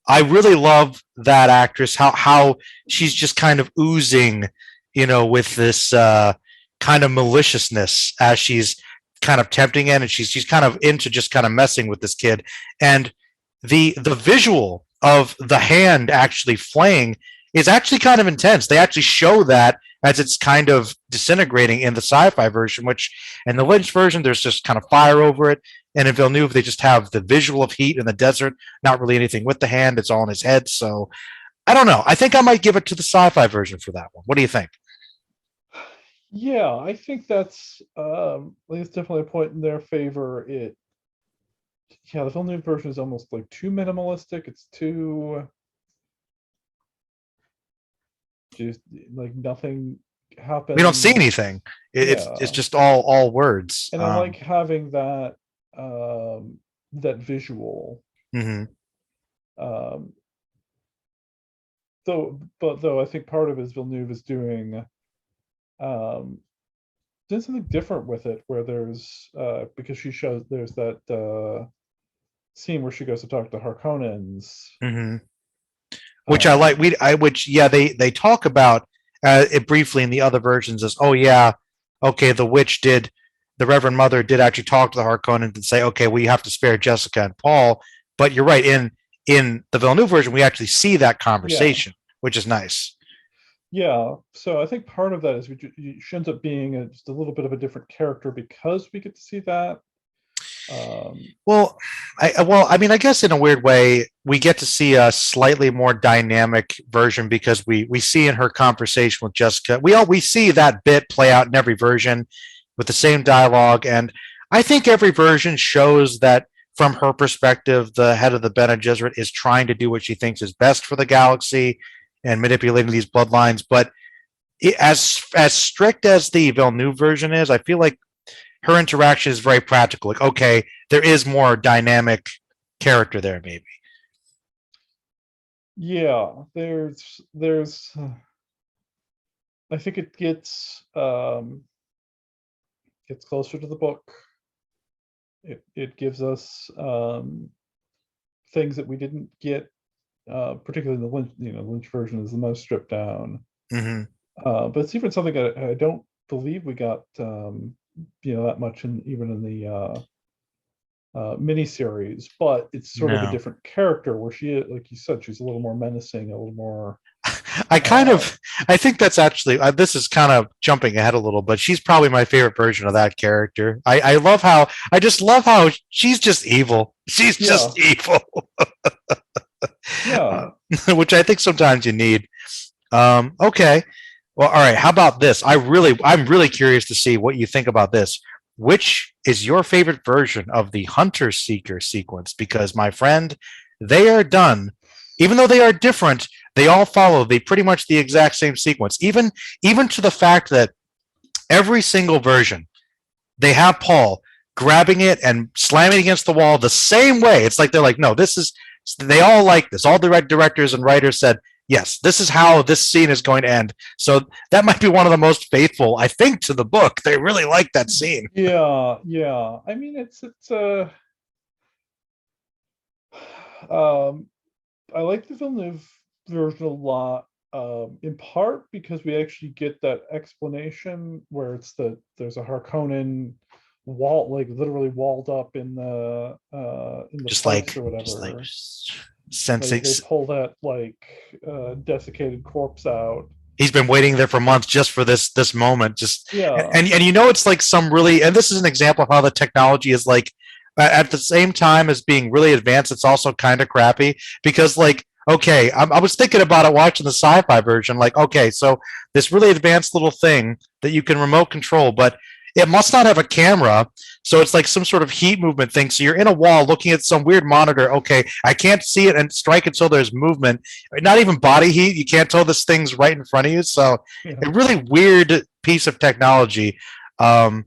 I really love that actress. How she's just kind of oozing, with this kind of maliciousness as she's kind of tempting in, and she's kind of into just kind of messing with this kid. And the visual of the hand actually flaying is actually kind of intense. They actually show that as it's kind of disintegrating in the sci-fi version, which in the Lynch version, there's just kind of fire over it. And in Villeneuve, they just have the visual of heat in the desert, not really anything with the hand. It's all in his head. So I don't know. I think I might give it to the sci-fi version for that one. What do you think? Yeah, I think that's definitely a point in their favor. The Villeneuve version is almost like too minimalistic. It's too just like nothing happens. We don't see anything. It's just all words. And I like having that that visual. Mm-hmm. Though I think part of it is Villeneuve is doing something different with it, where there's because there's that scene where she goes to talk to Harkonnens, which I like. They talk about it briefly in the other versions as, the Reverend Mother did actually talk to the Harkonnens and say, okay, we have to spare Jessica and Paul. But you're right, in the Villeneuve version, we actually see that conversation, which is nice. Yeah, so I think part of that is she ends up being just a little bit of a different character because we get to see that. I guess in a weird way, we get to see a slightly more dynamic version because we see in her conversation with Jessica, we see that bit play out in every version, with the same dialogue. And I think every version shows that from her perspective, the head of the Bene Gesserit is trying to do what she thinks is best for the galaxy and manipulating these bloodlines. But as strict as the Villeneuve version is, I feel like her interaction is very practical. Like, okay, there is more dynamic character there, maybe. Yeah, there's I think it gets closer to the book. It gives us things that we didn't get, particularly the Lynch, Lynch version is the most stripped down. Mm-hmm. But it's even something I don't believe we got, that much even in the miniseries. But it's sort of a No. different character where she, like you said, she's a little more menacing, a little more. I kind Uh, of, I think that's actually, this is kind of jumping ahead a little, but she's probably my favorite version of that character. I love how, I just love how she's just evil. She's yeah, just evil, yeah. which I think sometimes you need. Okay. Well, all right. How about this? I'm really curious to see what you think about this. Which is your favorite version of the Hunter Seeker sequence? Because my friend, they are done. Even though they are different, they all follow pretty much the exact same sequence. Even to the fact that every single version, they have Paul grabbing it and slamming it against the wall the same way. It's like they're like, no, this is. They all like this. All the directors and writers said, yes, this is how this scene is going to end. So that might be one of the most faithful, I think, to the book. They really like that scene. Yeah. I mean, um, I like the Villeneuve version a lot, in part because we actually get that explanation where there's a Harkonnen wall, like literally walled up in the pipes or Just like whatever. sensing. They pull that desiccated corpse out. He's been waiting there for months just for this moment. Just Yeah, and it's like some really, and this is an example of how the technology is like at the same time as being really advanced, it's also kind of crappy because like okay, I was thinking about it watching the sci-fi version. Like okay, so this really advanced little thing that you can remote control, but it must not have a camera. So it's like some sort of heat movement thing. So you're in a wall looking at some weird monitor. Okay, I can't see it and strike until there's movement. Not even body heat. You can't tell this thing's right in front of you. So yeah, a really weird piece of technology. Um,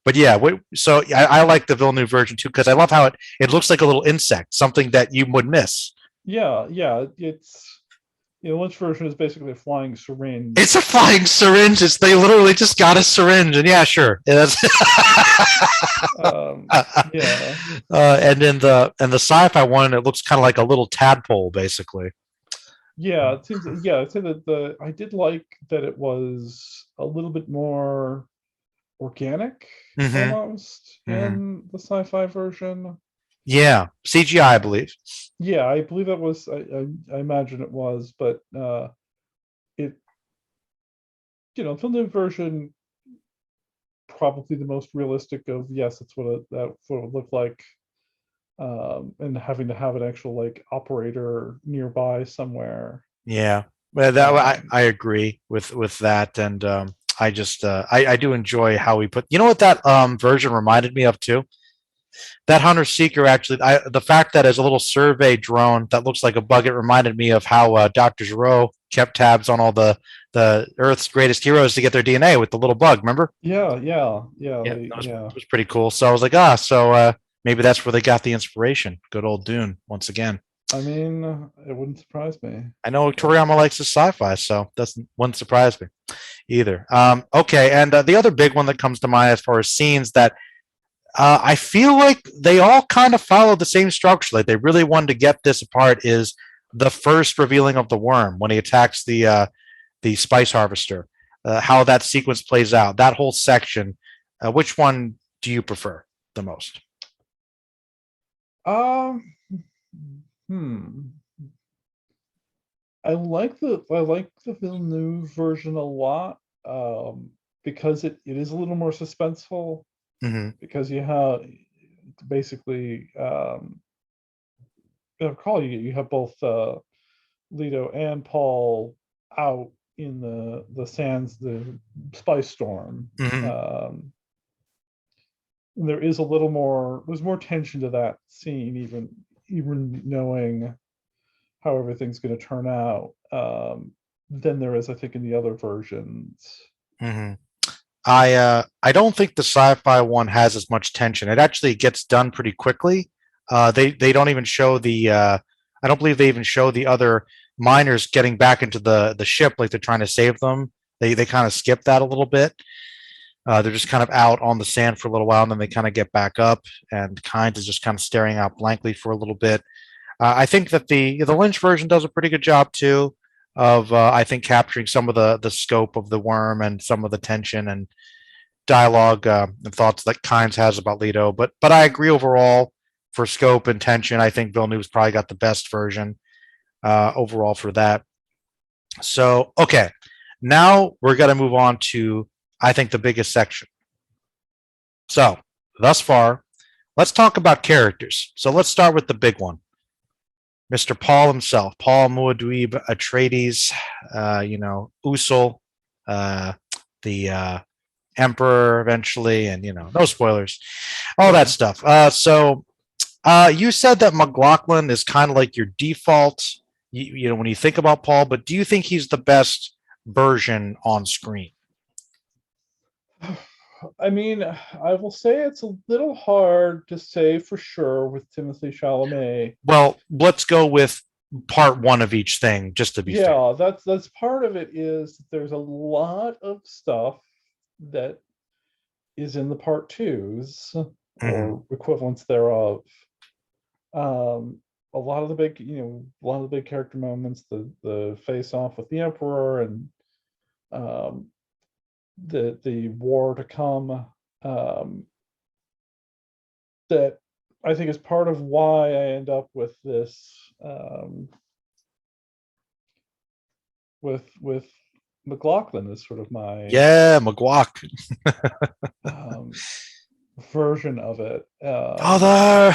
but yeah, so I like the Villeneuve version too because I love how it looks like a little insect, something that you would miss. yeah. It's Lynch version is basically a flying It's a syringe. flying syringe. They literally just got a syringe, and yeah, sure. Yeah, Yeah, and in the sci-fi one, it looks kind of like a little tadpole, basically. yeah. It seems. Yeah, I'd say that I did like that it was a little bit more organic, Mm-hmm. almost, Mm-hmm. in the sci-fi version. Yeah, CGI, I believe. Yeah, I believe that was. I imagine it was, but it film the version probably the most realistic of, yes, that's what it would look like, and having to have an actual operator nearby somewhere. Yeah, well, that I Um, agree with that, and I just I do enjoy how we put. You know what that version reminded me of too? That hunter seeker actually, the fact that as a little survey drone that looks like a bug, it reminded me of how Dr. Giro kept tabs on all the Earth's greatest heroes to get their DNA with the little bug. Remember? yeah, Yeah, they, yeah. that was pretty cool. So I was like, so maybe that's where they got the inspiration. Good old Dune once again. I mean, it wouldn't surprise me, I know but Toriyama likes his sci-fi, so that wouldn't surprise me either. Okay, and the other big one that comes to mind as far as scenes that I feel like they all kind of follow the same structure. Like they really wanted to get this apart. Is the first revealing of the worm when he attacks the spice harvester? How that sequence plays out, that whole section. Which one do you prefer the most? um, hmm. I like the Villeneuve version a lot, because it is a little more suspenseful, Mm-hmm. because you have basically, recall you have both Leto and Paul out in the sands, the spice storm. Mm-hmm. And there is a little more. There's more tension to that scene, even knowing how everything's going to turn out, than there is, I think, in the other versions. Hmm. I don't think the sci-fi one has as much tension. It actually gets done pretty quickly. They don't even show the I don't believe they even show the other miners getting back into the ship like they're trying to save them. They kind of skip that a little bit. They're just kind of out on the sand for a little while, and then they kind of get back up, and Kynes is just kind of staring out blankly for a little bit. I think that the Lynch version does a pretty good job too of I think capturing some of the scope of the worm and some of the tension and dialogue and thoughts that Kynes has about Leto. But I agree overall for scope and tension. I think Villeneuve's probably got the best version overall for that. So okay, now we're gonna move on to I think the biggest section. So thus far, let's talk about characters. So let's start with the big one. Mr. Paul himself, Paul Muad'Dib Atreides, Usul, the Emperor eventually, and no spoilers, all that stuff. So you said that McLaughlin is kind of like your default, when you think about Paul, but do you think he's the best version on screen? I mean, I will say it's a little hard to say for sure with Timothy Chalamet. Well, let's go with part one of each thing, just to be fair. Yeah, that's part of it. Is there's a lot of stuff that is in the part twos Mm-hmm. or equivalents thereof. A lot of the big, a lot of the big character moments, the face off with the Emperor, and um, the war to come, that I think is part of why I end up with this, with McLaughlin as sort of my, Yeah, McGuack. um, version of it. Father.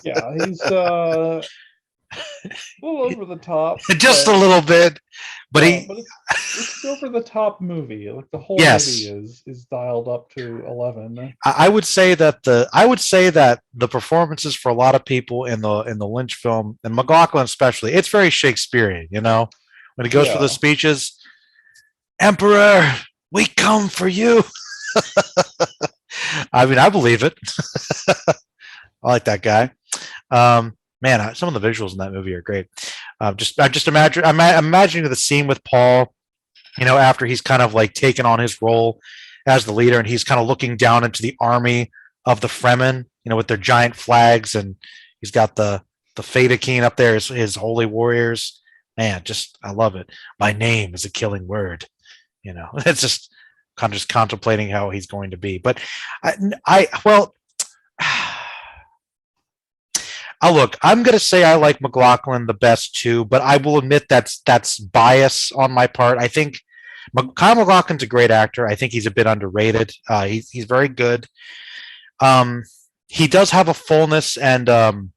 Yeah, he's a little over the top, Just a but little bit, but yeah, he, but it's an over the top movie. Like the whole movie yes, is dialed up to 11. I would say that the performances for a lot of people in the Lynch film and McLaughlin especially, it's very Shakespearean. When he goes for the Yeah, speeches, Emperor, we come for you. I mean, I believe it. I like that guy. Man, some of the visuals in that movie are great. I just imagine I'm imagining the scene with Paul, after he's kind of like taken on his role as the leader, and he's kind of looking down into the army of the Fremen, with their giant flags, and he's got the Fedaykin up there, his holy warriors. Man, just I love it. My name is a killing word. It's just kind of just contemplating how he's going to be. But well, look. I'm going to say I like McLaughlin the best too, but I will admit that's bias on my part. I think Kyle McLaughlin's a great actor. I think he's a bit underrated. He's very good. Um, he does have a fullness and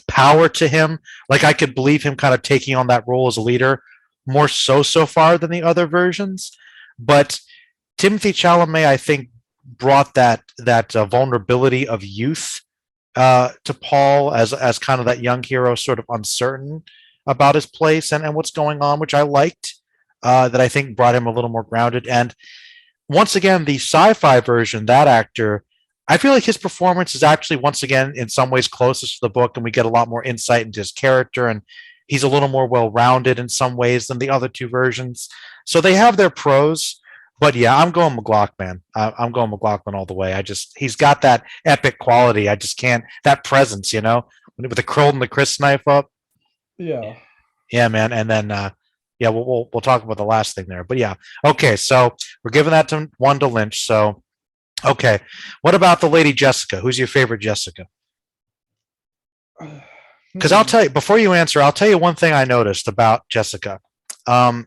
power to him. Like I could believe him kind of taking on that role as a leader more so far than the other versions. But Timothy Chalamet, I think, brought that vulnerability of youth to Paul as kind of that young hero, sort of uncertain about his place and what's going on, which I liked. That I think brought him a little more grounded. And once again, the sci-fi version, that actor, I feel like his performance is actually once again in some ways closest to the book, and we get a lot more insight into his character, and he's a little more well-rounded in some ways than the other two versions. So they have their pros. But yeah, I'm going McLaughlin. I'm going McLaughlin all the way. He's got that epic quality. I just can't, that presence, with the curl and the Chris knife up. yeah. Yeah, man. And then, yeah, we'll talk about the last thing there. But yeah, okay. So we're giving that to one to Lynch. So okay, what about the Lady Jessica? Who's your favorite Jessica? Because I'll Hmm. tell you before you answer. I'll tell you one thing I noticed about Jessica. Um,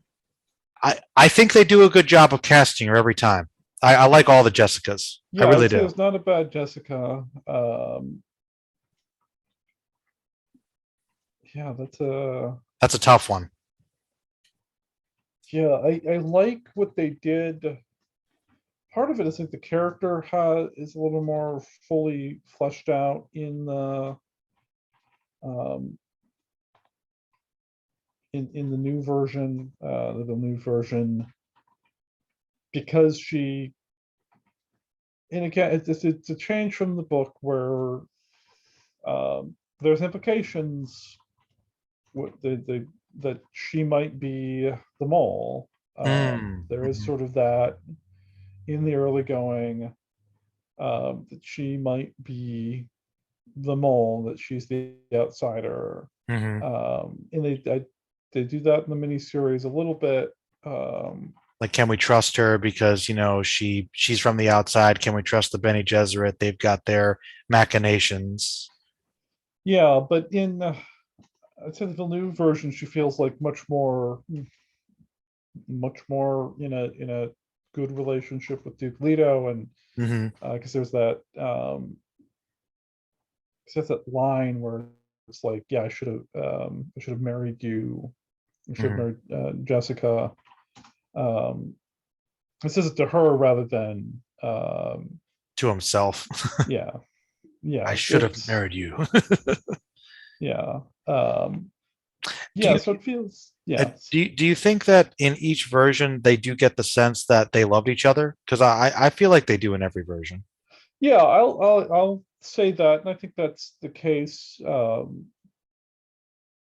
I think they do a good job of casting her every time. I like all the Jessicas. I Yeah, I really would say do. it's not a bad Jessica. Yeah, That's a tough one. yeah, I like what they did. part of it is like the character is a little more fully fleshed out um, in the new version, the new version, because she, and again, it's a change from the book where there's implications that she might be the mole. There is Mm-hmm. sort of that in the early going, that she might be the mole, that she's the outsider. Mm-hmm. And they do that in the miniseries a little bit. Like, can we trust her because she's from the outside? Can we trust the Bene Gesserit? They've got their machinations. Yeah, but I'd say the Villeneuve version, she feels like much more in a good relationship with Duke Leto, and Mm-hmm. because there's that line where it's like, yeah, I should have married you. I should have Mm-hmm. married Jessica. Um, it says it to her rather than To himself. yeah, yeah. I should have married you. Yeah, do yeah. you So it feels, uh, yeah, do you think that in each version they do get the sense that they loved each other? Because I feel like they do in every version. yeah. I'll say that, and I think that's the case. The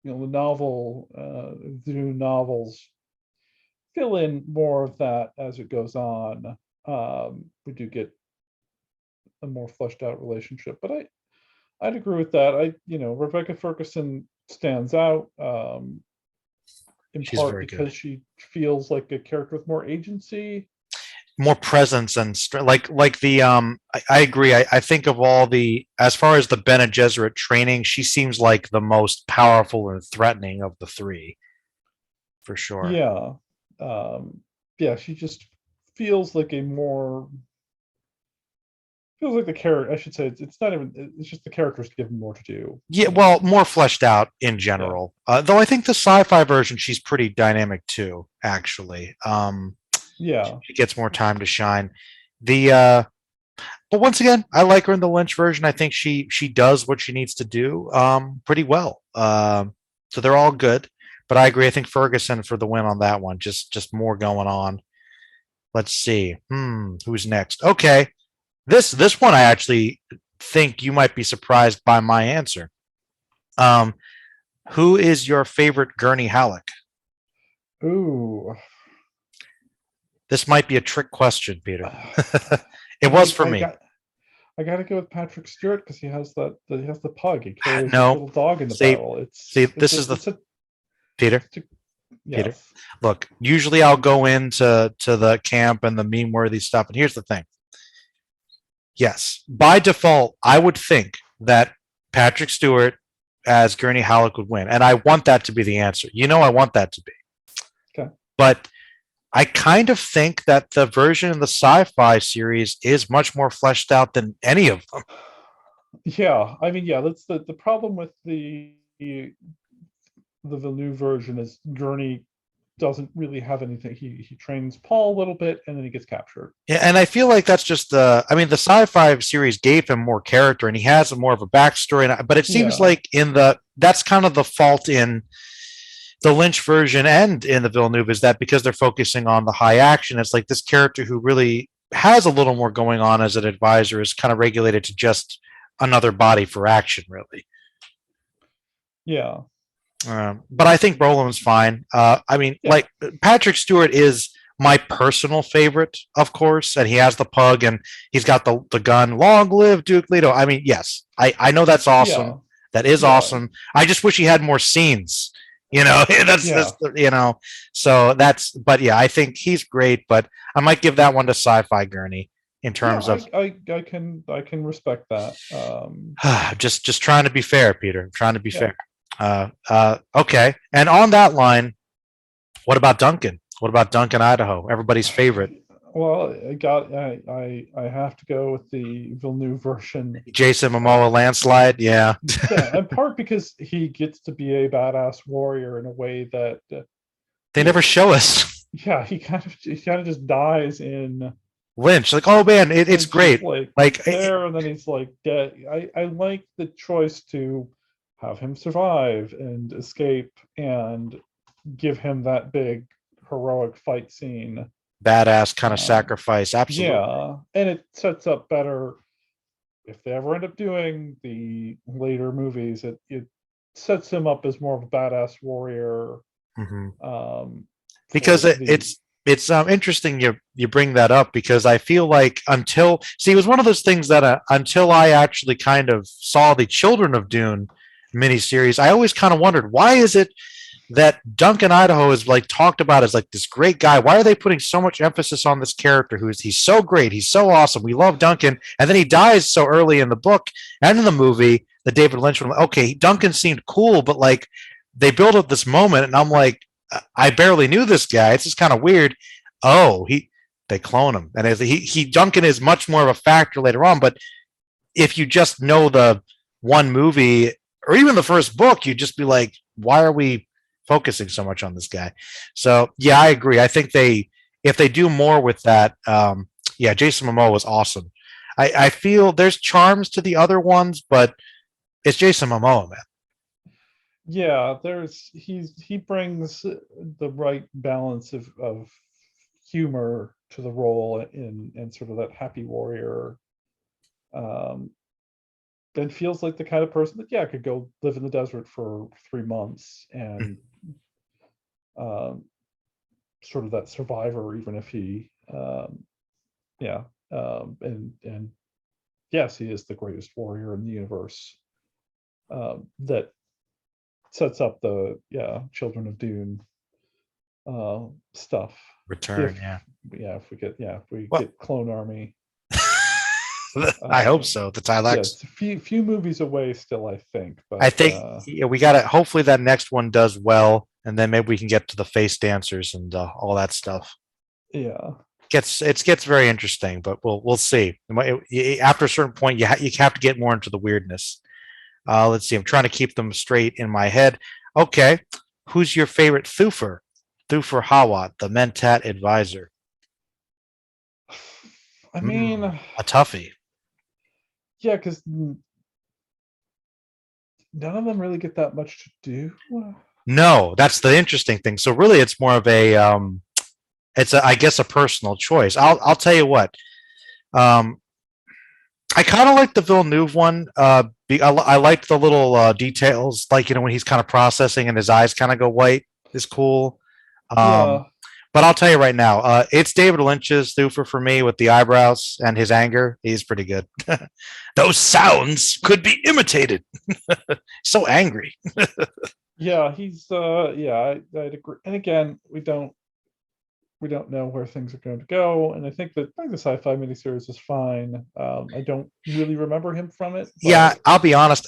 the new novels fill in more of that as it goes on. We do get a more fleshed out relationship, but I'd agree with that. Rebecca Ferguson stands out, in She's part very good. because she feels like a character with more agency. More presence and like the I agree. I think of all the as far as the Bene Gesserit training, she seems like the most powerful and threatening of the three, for sure. Yeah, yeah. She just feels like a more feels like the character. I should say it's not even. It's just the character's given more to do. Yeah, well, more fleshed out in Yeah, general. Though I think the sci-fi version, she's pretty dynamic too. Actually, yeah, she gets more time to shine. The but once again, I like her in the Lynch version. I think she does what she needs to do pretty well. So they're all good. But I agree. I think Ferguson for the win on that one. Just more going on. Let's see. Who's next? Okay. This one I actually think you might be surprised by my answer. Um, who is your favorite Gurney Halleck? ooh. This might be a trick question, Peter. It was I for I me. got I got to go with Patrick Stewart because he has the pug. He carries his No. little dog in the See, barrel. see, this is the It's a Peter. it's a Peter. yes. Look, usually I'll go into the camp and the meme worthy stuff. And here's the thing. Yes, by default, I would think that Patrick Stewart as Gurney Halleck would win. And I want that to be the answer. I want that to be. Okay. But I kind of think that the version in the sci-fi series is much more fleshed out than any of them. Yeah, I mean, yeah, that's the problem with the Villeneuve version is Gurney doesn't really have anything. He trains Paul a little bit and then he gets captured. Yeah, and I feel like that's just the sci-fi series gave him more character and he has more of a backstory. But it seems Yeah, like that's kind of the fault in the Lynch version and in the Villeneuve is that because they're focusing on the high action, it's like this character who really has a little more going on as an advisor is kind of regulated to just another body for action, really. yeah, But I think Brolin's fine. I mean, yeah, like Patrick Stewart is my personal favorite, of course, and he has the pug and he's got the gun. Long live Duke Leto. I mean, yes, I know that's yeah, awesome. That is yeah, awesome. I just wish he had more scenes. yeah. So that's. But yeah, I think he's great. But I might give that one to Sci-Fi Gurney in Yeah, terms of I can respect that. just trying to be fair, Peter. I'm trying to be Yeah. fair. Okay. And on that line, what about Duncan? What about Duncan, Idaho? Everybody's favorite. Well, I have to go with the Villeneuve version. Jason Uh, Momoa landslide. Yeah. yeah, in part because he gets to be a badass warrior in a way that They never show us. yeah, he kind of just dies in Lynch. Like, oh man, it's Lynch is great. like Like, there, and then he's like dead. I like the choice to have him survive and escape and give him that big heroic fight scene. badass kind of Um, sacrifice. Absolutely. yeah, and it sets up better if they ever end up doing the later movies. It sets him up as more of a badass warrior. Hmm. For Because the it's interesting you bring that up, because I feel like until see, it was one of those things that until I actually kind of saw the Children of Dune miniseries, I always kind of wondered, why is it that Duncan Idaho is like talked about as like this great guy? Why are they putting so much emphasis on this character he's so great, he's so awesome, we love Duncan, and then he dies so early in the book and in the movie that David Lynch was like, okay, Duncan seemed cool, but like they build up this moment, and I'm like, I barely knew this guy. It's just kind of weird. Oh, they clone him, and as he Duncan is much more of a factor later on. But if you just know the one movie or even the first book, you'd just be like, why are we focusing so much on this guy? So yeah, I agree. I think if they do more with that, yeah, Jason Momoa was awesome. I feel there's charms to the other ones, but it's Jason Momoa, man. yeah, he brings the right balance of humor to the role in sort of that happy warrior. Um, then feels like the kind of person that, yeah, could go live in the desert for 3 months and um, sort of that survivor, even if he, yeah, and yes, he is the greatest warrior in the universe. That sets up the, yeah, Children of Dune stuff. Return, If yeah. if we Well, get Clone Army, I hope um, so. The yeah, Tilex. it's a few movies away still, I think, I but think yeah, we got to. Hopefully, that next one does well, and then maybe we can get to the face dancers and all that stuff. yeah, Gets very interesting, but we'll see. After a certain point, you have to get more into the weirdness. Let's see. I'm trying to keep them straight in my head. Okay, who's your favorite Thufir? Thufir Hawat, the Mentat advisor. I mean, A toughie. yeah, because none of them really get that much to do. No, that's the interesting thing. So really, it's more of a it's I guess a personal choice. I'll tell you what. Um, I kind of like the Villeneuve one. I liked the little details, like when he's kind of processing and his eyes kind of go white, is cool. Um, Yeah, but I'll tell you right now, it's David Lynch's Thufir for me with the eyebrows and his anger. He's pretty good. Those sounds could be imitated. So angry. yeah, he's yeah, I'd agree. And again, we don't know where things are going to go, and I think the Sci-Fi miniseries is fine. I don't really remember him from it, Yeah, but I'll be honest.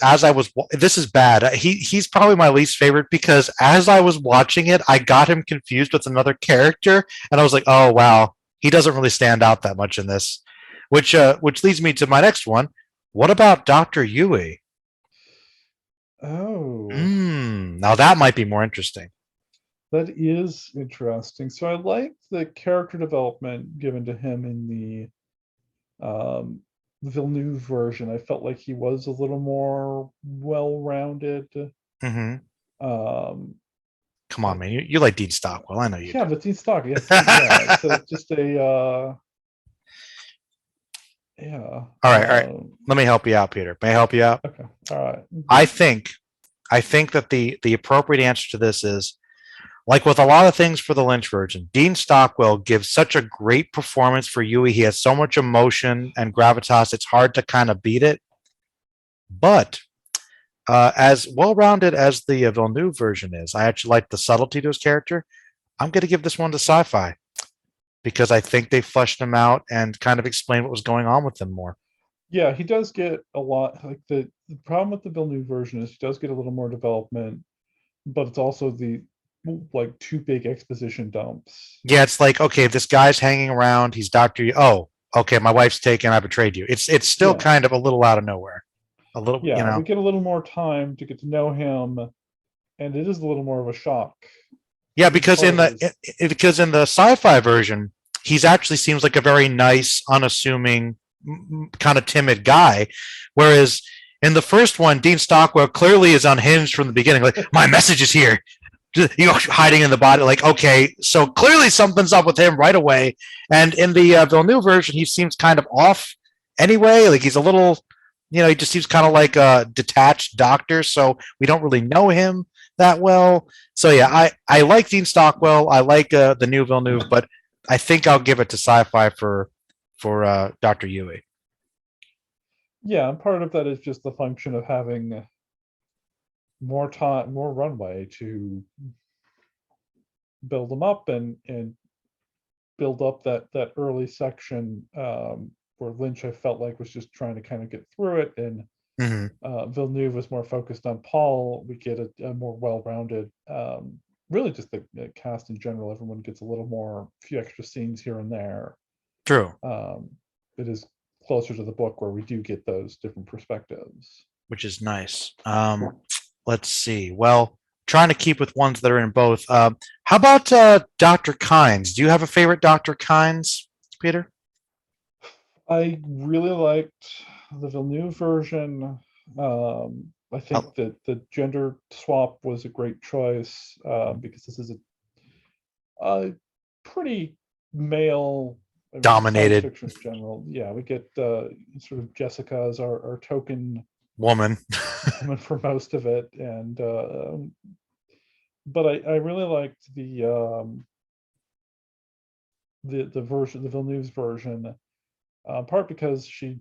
This is bad. He's probably my least favorite, because as I was watching it, I got him confused with another character, and I was like, oh wow, he doesn't really stand out that much in this. Which leads me to my next one. What about Doctor Yui? oh, Now that might be more interesting. that is interesting. So I like the character development given to him in the Villeneuve version. I felt like he was a little more well-rounded. Hmm. Um, Come on, man. You like Dean Stockwell. I know you yeah, do. but Dean Stock, yes, yeah, it's just a yeah. All right, all right. Let me help you out, Peter. May I help you out? Okay, all right. I think I think that the appropriate answer to this is, like with a lot of things for the Lynch version, Dean Stockwell gives such a great performance for Yui. He has so much emotion and gravitas, it's hard to kind of beat it. But as well rounded as the Villeneuve version is, I actually like the subtlety to his character. I'm going to give this one to Sci Fi, because I think they fleshed him out and kind of explained what was going on with him more. Yeah, he does get a lot. Like the problem with the Villeneuve version is he does get a little more development, but it's also the like two big exposition dumps. Yeah, it's like, okay, this guy's hanging around. He's Doctor. Oh, okay, my wife's taken. I betrayed you. It's still Yeah, kind of a little out of nowhere. A little, yeah, we get a little more time to get to know him, and it is a little more of a shock Yeah, because in because the sci-fi version, he's actually seems like a very nice, unassuming, kind of timid guy. Whereas in the first one, Dean Stockwell clearly is unhinged from the beginning. Like, my message is here. Hiding in the body. Like, okay, so clearly something's up with him right away. And in the Villeneuve version, he seems kind of off anyway. Like, he's a little, he just seems kind of like a detached doctor. So we don't really know him that well. So yeah, I like Dean Stockwell. I like the new Villeneuve, but I think I'll give it to Sci-Fi for Dr. Yui. Yeah, and part of that is just the function of having more time, more runway to build them up and build up that early section, where Lynch, I felt like, was just trying to kind of get through it, and Villeneuve was more focused on Paul. We get a more well-rounded, really just the cast in general. Everyone gets a little more, few extra scenes here and there. True. It is closer to the book where we do get those different perspectives, which is nice. Let's see. Well, trying to keep with ones that are in both. How about Dr. Kynes? Do you have a favorite Dr. Kynes, Peter? I really liked the Villeneuve version. I think that the gender swap was a great choice, because this is a pretty male, dominated science fiction in general. Yeah, we get sort of Jessica as our token woman for most of it, and but I really liked the version, the Villeneuve's version, part because she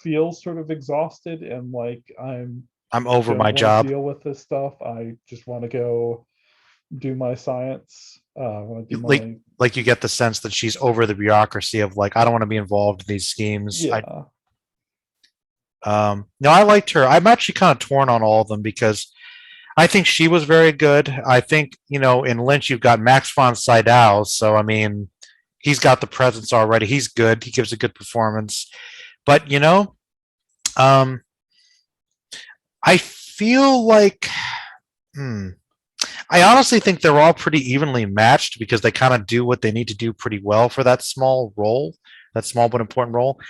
feels sort of exhausted and like, I'm over my job. Deal with this stuff. I just want to go do my science. I want to do like you get the sense that she's over the bureaucracy of like, I don't want to be involved in these schemes. Yeah. No, I liked her. I'm actually kind of torn on all of them because I think she was very good. I think, in Lynch, you've got Max von Sydow. So, I mean, he's got the presence already. He's good. He gives a good performance. But, I feel like, I honestly think they're all pretty evenly matched because they kind of do what they need to do pretty well for that small role, that small but important role.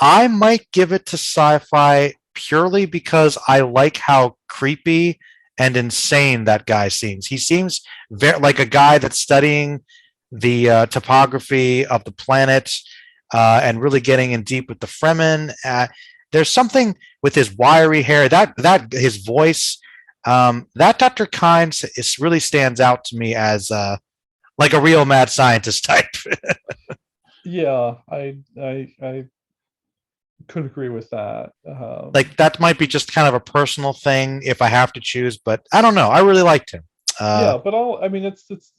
I might give it to Sci-Fi purely because I like how creepy and insane that guy seems. He seems very like a guy that's studying the topography of the planet, and really getting in deep with the Fremen. There's something with his wiry hair, that his voice, that Dr. Kynes really stands out to me as like a real mad scientist type. Yeah, I could agree with that. Like, that might be just kind of a personal thing if I have to choose, but I don't know. I really liked him. Yeah, but it's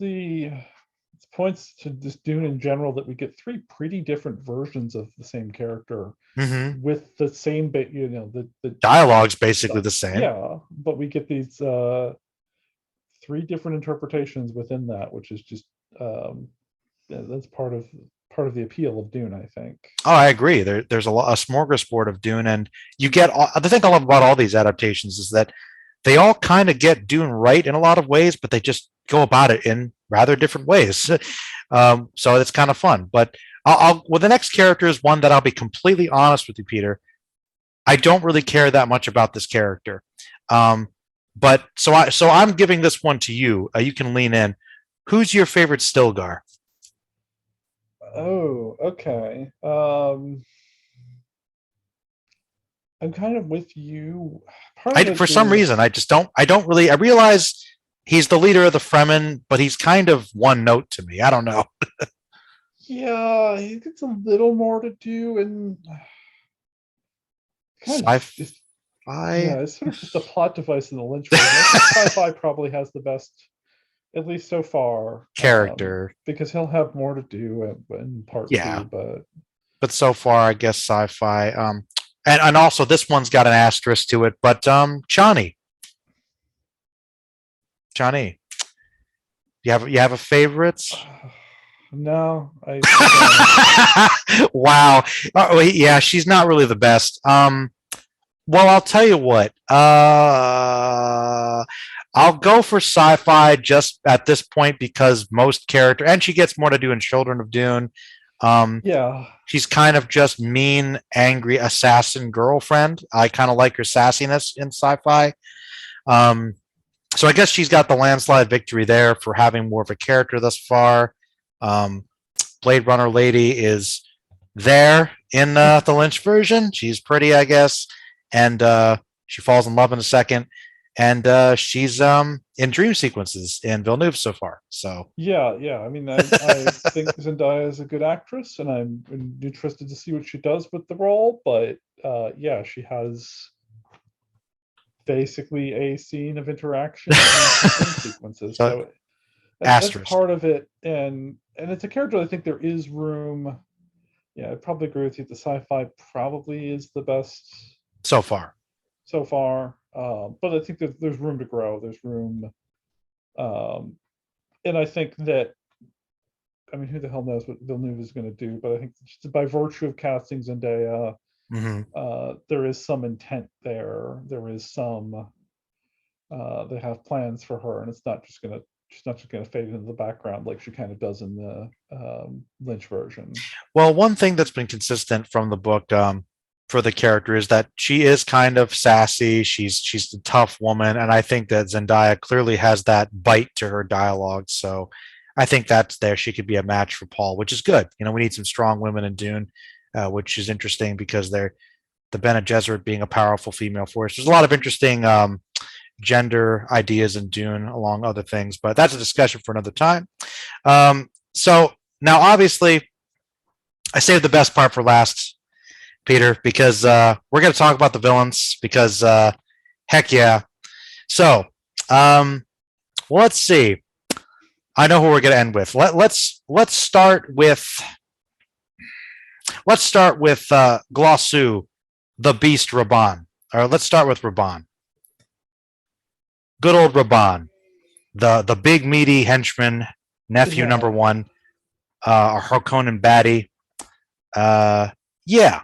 points to this Dune in general that we get three pretty different versions of the same character with the same, the dialogue's basically the same. Yeah, but we get these three different interpretations within that, which is just that's part of the appeal of Dune, I think. Oh, I agree. There's a smorgasbord of Dune, and you get the thing I love about all these adaptations is that they all kind of get Dune right in a lot of ways, but they just go about it in rather different ways. So it's kind of fun. But the next character is one that I'll be completely honest with you, Peter. I don't really care that much about this character. But so I'm giving this one to you. You can lean in. Who's your favorite Stilgar? Oh, okay. I'm kind of with you. For some reason, I don't really. I realize he's the leader of the Fremen, but he's kind of one note to me. I don't know. Yeah, he gets a little more to do, and Sci-Fi. Yeah, it's sort of just a plot device in the Lynch version. Sci-Fi probably has the best, at least so far, character, because he'll have more to do in part two. But so far, I guess Sci-Fi. And also this one's got an asterisk to it, but Chani. You have a favorite? No, wow. Yeah, she's not really the best. Well, I'll tell you what. I'll go for sci-fi just at this point because most character, and she gets more to do in Children of Dune. Um, Yeah, she's kind of just mean, angry assassin girlfriend. I kind of like her sassiness in sci-fi. Um, so I guess she's got the landslide victory there for having more of a character thus far. Um, Blade Runner lady is there in the Lynch version. She's pretty, I guess, and she falls in love in a second. And she's in dream sequences in Villeneuve so far. So yeah. I mean, I think Zendaya is a good actress, and I'm interested to see what she does with the role. But yeah, she has basically a scene of interaction in some dream sequences. so So that's asterisk part of it, and it's a character I think there is room. Yeah, I probably agree with you. The sci-fi probably is the best so far. so far, but I think that there's room to grow. There's room, um, and I think that, I mean, who the hell knows what Villeneuve is going to do? But I think just by virtue of casting Zendaya, Mm-hmm. there is some intent there. There is some. They have plans for her, and it's not just going to. She's not just going to fade into the background like she kind of does in the Lynch version. Well, one thing that's been consistent from the book for the character is that she is kind of sassy. She's a tough woman, and I think that Zendaya clearly has that bite to her dialogue. So I think that's there. She could be a match for Paul, which is good. You know, we need some strong women in Dune, which is interesting because they're the Bene Gesserit being a powerful female force. There's a lot of interesting gender ideas in Dune, along other things, but that's a discussion for another time. So now, obviously, I saved the best part for last, Peter, because we're going to talk about the villains. Because heck yeah. So well, let's see. I know who we're going to end with. Let's start with Glossu, the Beast Raban. Or let's start with Raban. Good old Raban, the big meaty henchman, nephew number Yeah. one, our Harkonnen baddie. Yeah.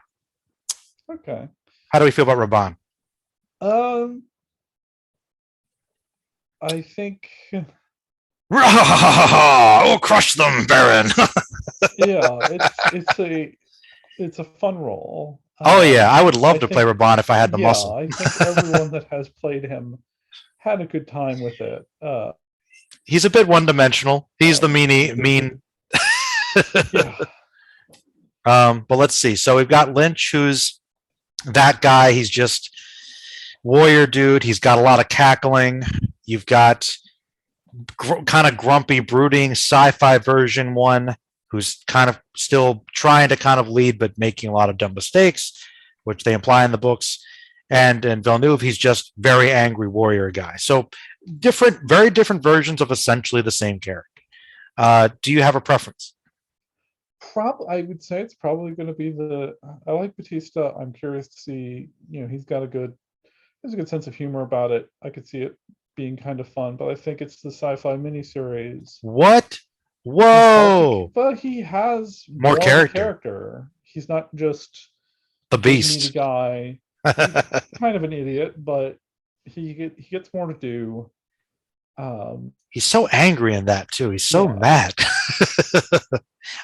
Okay. How do we feel about Raban? Um, I think, Oh, crush them, Baron. yeah, it's a fun role. Oh yeah, I would love I to play think, Raban if I had the yeah, muscle. I think everyone that has played him had a good time with it. He's a bit one-dimensional. He's the Um, mean. yeah, But let's see. So we've got Lynch, who's that guy. He's just warrior dude. He's got a lot of cackling. You've got kind of grumpy, brooding sci-fi version one, who's kind of still trying to kind of lead, but making a lot of dumb mistakes, which they imply in the books. And in Villeneuve, he's just very angry warrior guy. So very different versions of essentially the same character. Do you have a preference? I would say it's probably going to be the. I like Batista. I'm curious to see. He's got a good sense of humor about it. I could see it being kind of fun, but I think it's the Sci-Fi Miniseries. What? In part, Whoa! but he has More more of a character. character. He's not just The big meaty Beast. guy. He's kind of an idiot, but he gets more to do. He's so angry in that too. He's so Yeah, mad. but it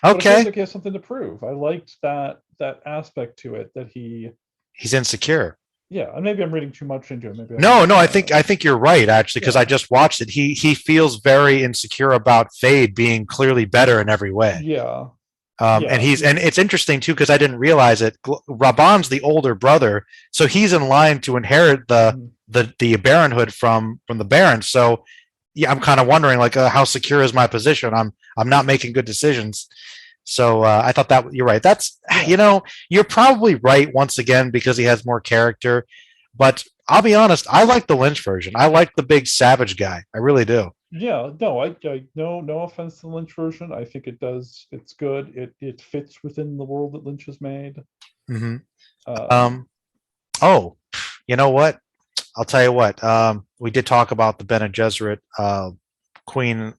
feels Okay. like he has something to prove. I liked that aspect to it, that he. He's insecure. Yeah, and maybe I'm reading too much into it. Maybe I No, need no, I think you're right actually because I yeah, just watched it. He feels very insecure about Fade being clearly better in every way. yeah, And yeah. and it's interesting too because I didn't realize it. Raban's the older brother, so he's in line to inherit Mhm. the baronhood from the baron. So yeah, I'm kind of wondering like how secure is my position? I'm not making good decisions. So I thought that you're right. That's Yeah, you're probably right once again because he has more character. But I'll be honest, I like the Lynch version. I like the big savage guy. I really do. yeah. No, I no offense to the Lynch version. I think it does. It's good. It fits within the world that Lynch has made. Hmm. Um, Um. Oh, you know what? I'll tell you what. We did talk about the Bene Gesserit queen,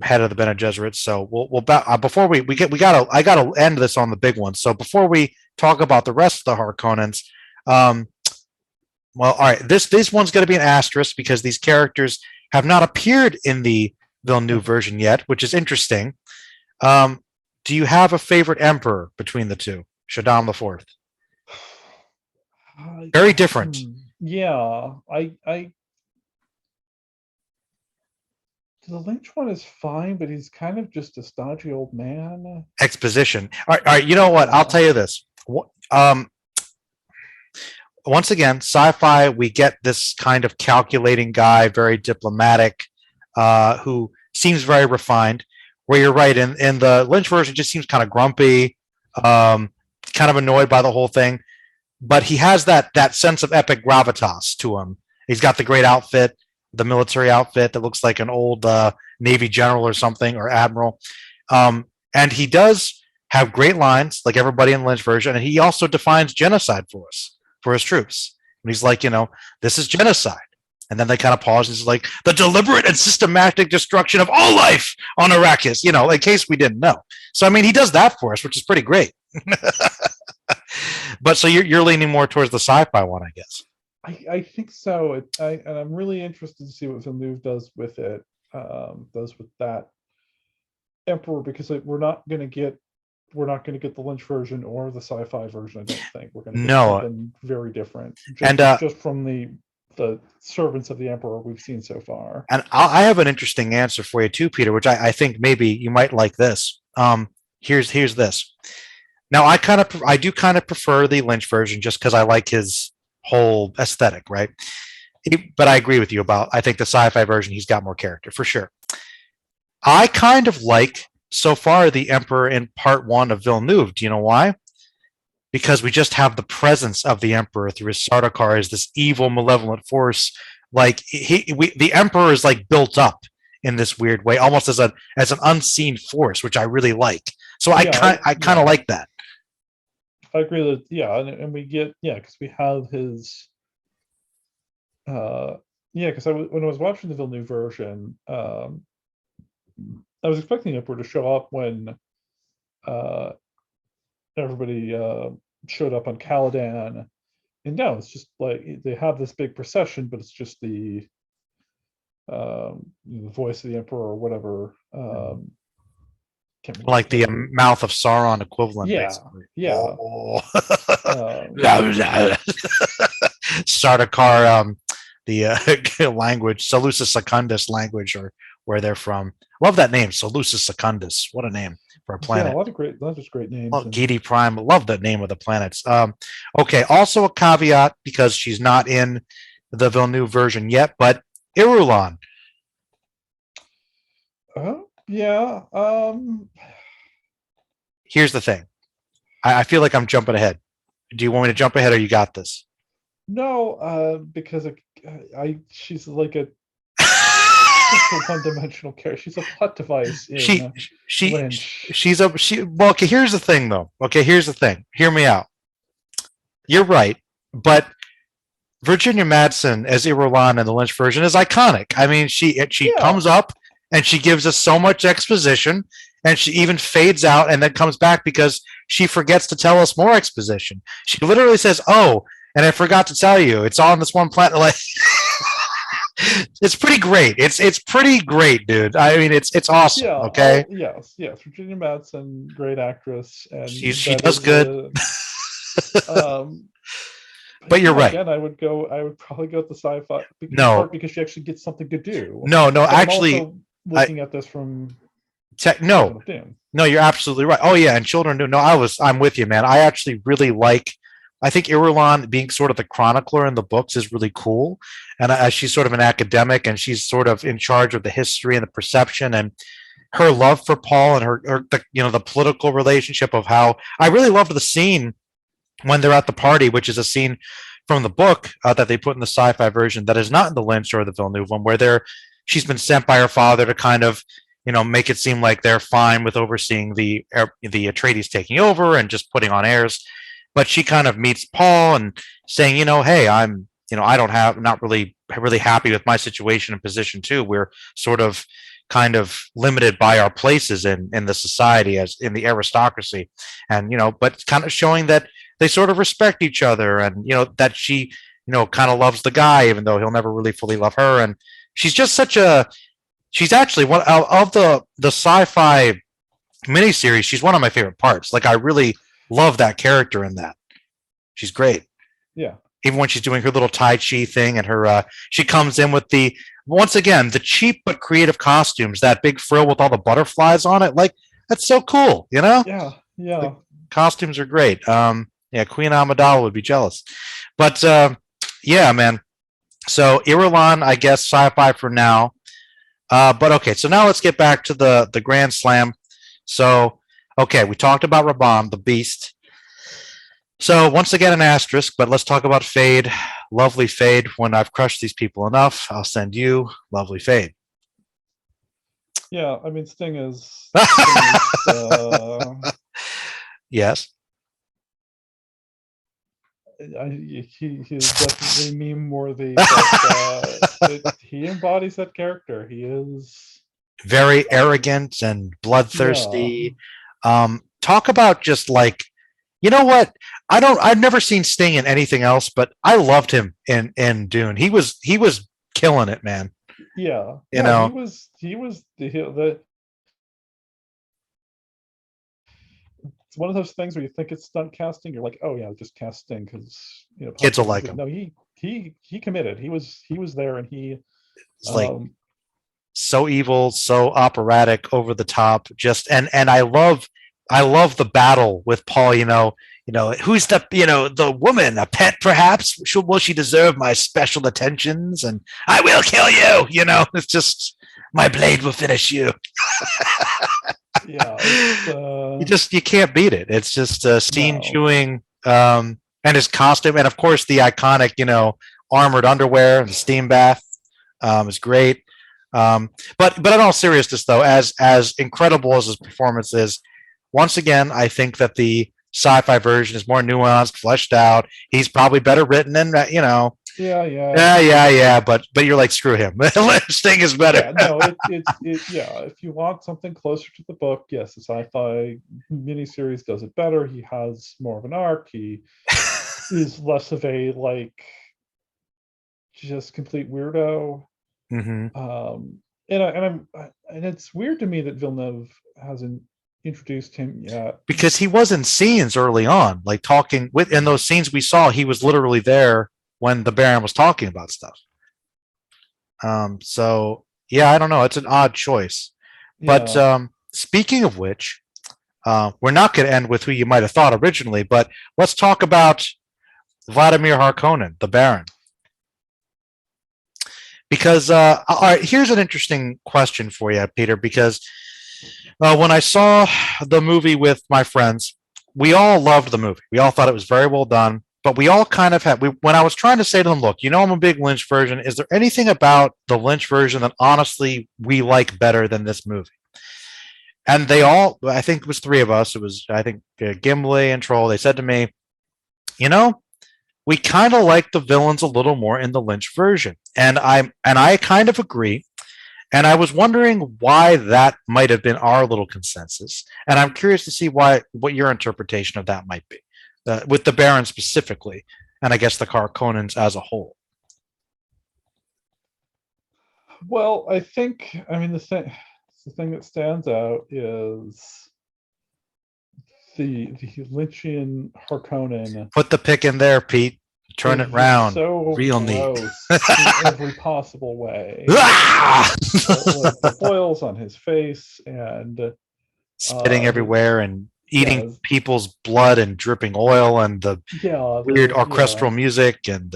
head of the Bene Gesserit. So before we get I gotta end this on the big one. So before we talk about the rest of the Harkonnens, um, well, all right, this one's going to be an asterisk because these characters have not appeared in the Villeneuve version yet, which is interesting. Um, do you have a favorite emperor between the two? Shaddam the Fourth. Very different. Yeah, I the Lynch one is fine, but he's kind of just a stodgy old man. Exposition. All right, you know what? I'll tell you this. Um, Once again, sci-fi, we get this kind of calculating guy, very diplomatic, who seems very refined. Where you're right, in the Lynch version, just seems kind of grumpy, kind of annoyed by the whole thing. But he has that sense of epic gravitas to him. He's got the great outfit, the military outfit that looks like an old Navy general or something, or admiral. And he does have great lines, like everybody in Lynch version. And he also defines genocide for us, for his troops. And he's like, this is genocide. And then they kind of pause. And it's like the deliberate and systematic destruction of all life on Arrakis, in case we didn't know. So, I mean, he does that for us, which is pretty great. But so you're leaning more towards the sci-fi one, I guess. I think so. And I'm really interested to see what Villeneuve does with it, does with that Emperor, because we're not going to get the Lynch version or the sci-fi version. I don't think we're going to get something very different, just from the servants of the Emperor we've seen so far. And I have an interesting answer for you too, Peter, which I think maybe you might like this. Here's this. Now, I do kind of prefer the Lynch version just because I like his whole aesthetic, right? But I agree with you I think the sci-fi version, he's got more character for sure. I kind of like so far the Emperor in part 1 of Villeneuve. Do you know why? Because we just have the presence of the Emperor through his Sardaukar as this evil, malevolent force. Like the Emperor is like built up in this weird way, almost as an unseen force, which I really like. So I kind of like that. I agree that, and we get, because we have his, because when I was watching the Villeneuve version, I was expecting Emperor to show up when everybody showed up on Caladan, and no, it's just like they have this big procession, but it's just the voice of the Emperor or whatever. Like the mouth of Sauron equivalent, basically. Yeah. Sardaukar, the language, Seleucus Secundus language, or where they're from. Love that name, Seleucus Secundus. What a name for a planet. Yeah, a lot of great names. Gedi Prime, love the name of the planets. Okay, also a caveat, because she's not in the Villeneuve version yet, but Irulan. Yeah. Here's the thing. I feel like I'm jumping ahead. Do you want me to jump ahead, or you got this? No, because she's like a one-dimensional character. She's a plot device. Well, okay, here's the thing, though. Okay, here's the thing. Hear me out. You're right, but Virginia Madsen as Irulan in the Lynch version is iconic. I mean, she comes up and she gives us so much exposition, and she even fades out and then comes back because she forgets to tell us more exposition. She literally says, "Oh, and I forgot to tell you, it's on this one planet." Like, it's pretty great. It's pretty great, dude. I mean, it's awesome. Yeah. Okay. Yes. Virginia Madsen, great actress, and she does good. But you're right. Again, I would probably go with the sci-fi. Because she actually gets something to do. No, actually, I'm looking at this from. No, you're absolutely right. Oh yeah, and Children do. No, I'm with you, man. I actually really like. I think Irulan being sort of the chronicler in the books is really cool, and she's sort of an academic, and she's sort of in charge of the history and the perception, and her love for Paul, and the political relationship of how I really loved the scene when they're at the party, which is a scene from the book that they put in the sci-fi version that is not in the Lynch or the Villeneuve one, where she's been sent by her father to kind of make it seem like they're fine with overseeing the Atreides taking over and just putting on heirs. But she kind of meets Paul and saying, hey, I'm, not really happy with my situation and position too. We're sort of kind of limited by our places in the society, as in the aristocracy. And, but kind of showing that they sort of respect each other, and, that she, kind of loves the guy, even though he'll never really fully love her. And she's just such a. She's actually one of the sci-fi miniseries. She's one of my favorite parts. Like I really love that character in that. She's great. Yeah. Even when she's doing her little Tai Chi thing and her, she comes in with the once again the cheap but creative costumes. That big frill with all the butterflies on it. Like that's so cool. You know, Yeah. Yeah. the costumes are great. Yeah, Queen Amidala would be jealous, but yeah, man. So Irulan, I guess sci-fi for now. But okay, so now let's get back to the Grand Slam. So okay, we talked about Raban, the Beast. So once again, an asterisk, but let's talk about Fade. Lovely Fade. When I've crushed these people enough, I'll send you lovely Fade. Yeah. I mean, Sting is, Yes. he is definitely meme worthy. But, he embodies that character. He is Very arrogant and bloodthirsty. Yeah. Talk about just like, you know what? I've never seen Sting in anything else, but I loved him in Dune. He was killing it, man. Yeah. You Yeah. know, He was the. It's one of those things where you think it's stunt casting. You're like, oh yeah, just cast Sting because kids will like him. No, he committed. He was there, and he It's like so evil, so operatic, over the top. Just and I love the battle with Paul. Who's the woman? A pet, perhaps? Will she deserve my special attentions? And I will kill you. It's just my blade will finish you. Yeah. You can't beat it. It's just scene No. chewing, and his costume, and of course the iconic, armored underwear and the steam bath is great. But in all seriousness, though, as incredible as his performance is, once again, I think that the sci-fi version is more nuanced, fleshed out. He's probably better written, and yeah. But you're like, screw him. Sting is better. Yeah, no, yeah. If you want something closer to the book, yes, the Sci-Fi Miniseries does it better. He has more of an arc. He is less of a just complete weirdo. Mm-hmm. And it's weird to me that Villeneuve hasn't introduced him yet, because he was in scenes early on, like talking with in those scenes we saw. He was literally there when the Baron was talking about stuff. So yeah, I don't know. It's an odd choice. But speaking of which, we're not going to end with who you might have thought originally, but let's talk about Vladimir Harkonnen, the Baron. Because all right, here's an interesting question for you, Peter. Because when I saw the movie with my friends, we all loved the movie. We all thought it was very well done. But we all kind of had, when I was trying to say to them, look, I'm a big Lynch version. Is there anything about the Lynch version that honestly we like better than this movie? And they all, I think it was three of us. It was, I think, Gimli and Troll. They said to me, we kind of like the villains a little more in the Lynch version. And I kind of agree. And I was wondering why that might have been our little consensus. And I'm curious to see what your interpretation of that might be. With the Baron specifically, and I guess the Harkonnens as a whole. Well, I think, the thing that stands out is the Lynchian Harkonnen. Put the pick in there, Pete. Turn it round. So real gross neat. in every possible way. The boils on his face and spitting everywhere and eating people's blood and dripping oil and the weird orchestral music and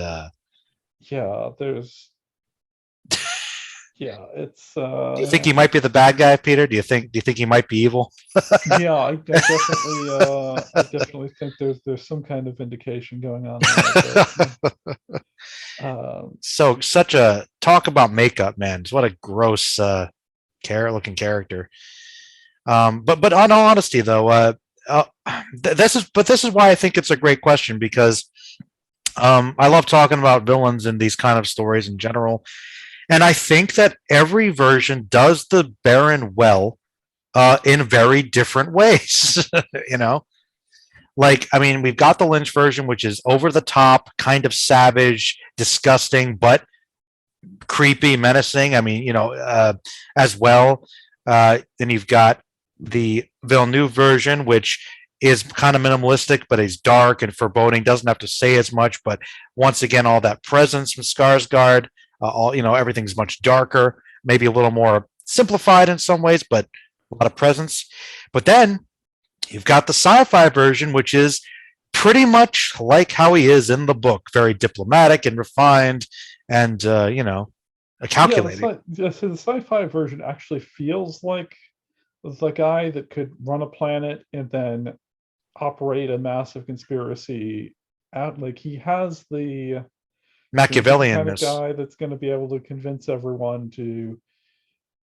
there's it's do you think he might be the bad guy, Peter? Do you think he might be evil? Yeah, I definitely think there's some kind of indication going on there. So such a talk about makeup, man. What a gross looking character. But on all honesty, though, this is why I think it's a great question, because I love talking about villains in these kind of stories in general, and I think that every version does the Baron well in very different ways. We've got the Lynch version, which is over the top, kind of savage, disgusting, but creepy, menacing. I mean, as well. Then you've got the Villeneuve version, which is kind of minimalistic, but is dark and foreboding. Doesn't have to say as much, but once again, all that presence from Skarsgård. All everything's much darker, maybe a little more simplified in some ways, but a lot of presence. But then you've got the sci-fi version, which is pretty much like how he is in the book, very diplomatic and refined, and Yeah, calculating. so the sci-fi version actually feels like the guy that could run a planet and then operate a massive conspiracy out. Like he has he's the kind of Machiavellianness. guy that's going to be able to convince everyone to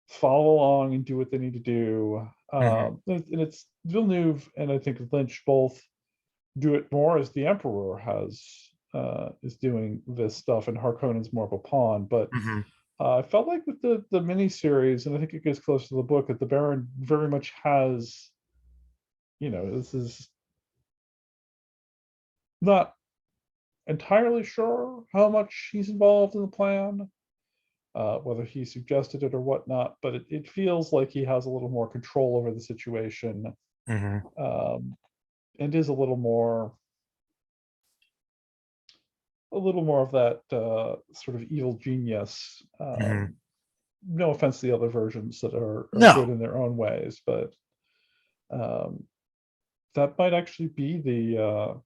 follow along and do what they need to do. Hmm. And it's Villeneuve and I think Lynch both do it more as the Emperor has is doing this stuff, and Harkonnen's more of a pawn. But Hmm. I felt like with the miniseries, and I think it gets close to the book, that the Baron very much has, this is not entirely sure how much he's involved in the plan, whether he suggested it or whatnot, but it feels like he has a little more control over the situation, Hmm. um, and is a little more of that sort of evil genius. Hmm. No offense to the other versions that are No. good in their own ways, but um, that might actually be the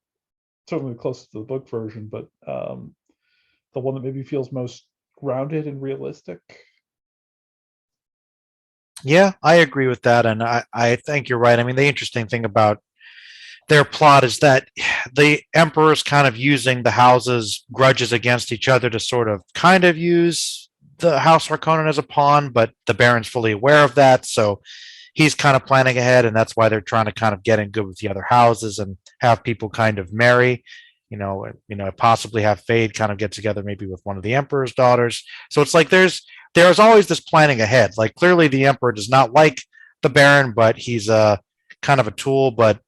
certainly closest to the book version, but the one that maybe feels most grounded and realistic. Yeah, I agree with that, and I think you're right. I mean, the interesting thing about their plot is that the emperor's kind of using the houses' grudges against each other to sort of kind of use the House Harkonnen as a pawn, but the Baron's fully aware of that, so he's kind of planning ahead, and that's why they're trying to kind of get in good with the other houses and have people kind of marry. Possibly have Fade kind of get together maybe with one of the Emperor's daughters. So it's like there's always this planning ahead. Like clearly the Emperor does not like the Baron, but he's a kind of a tool. But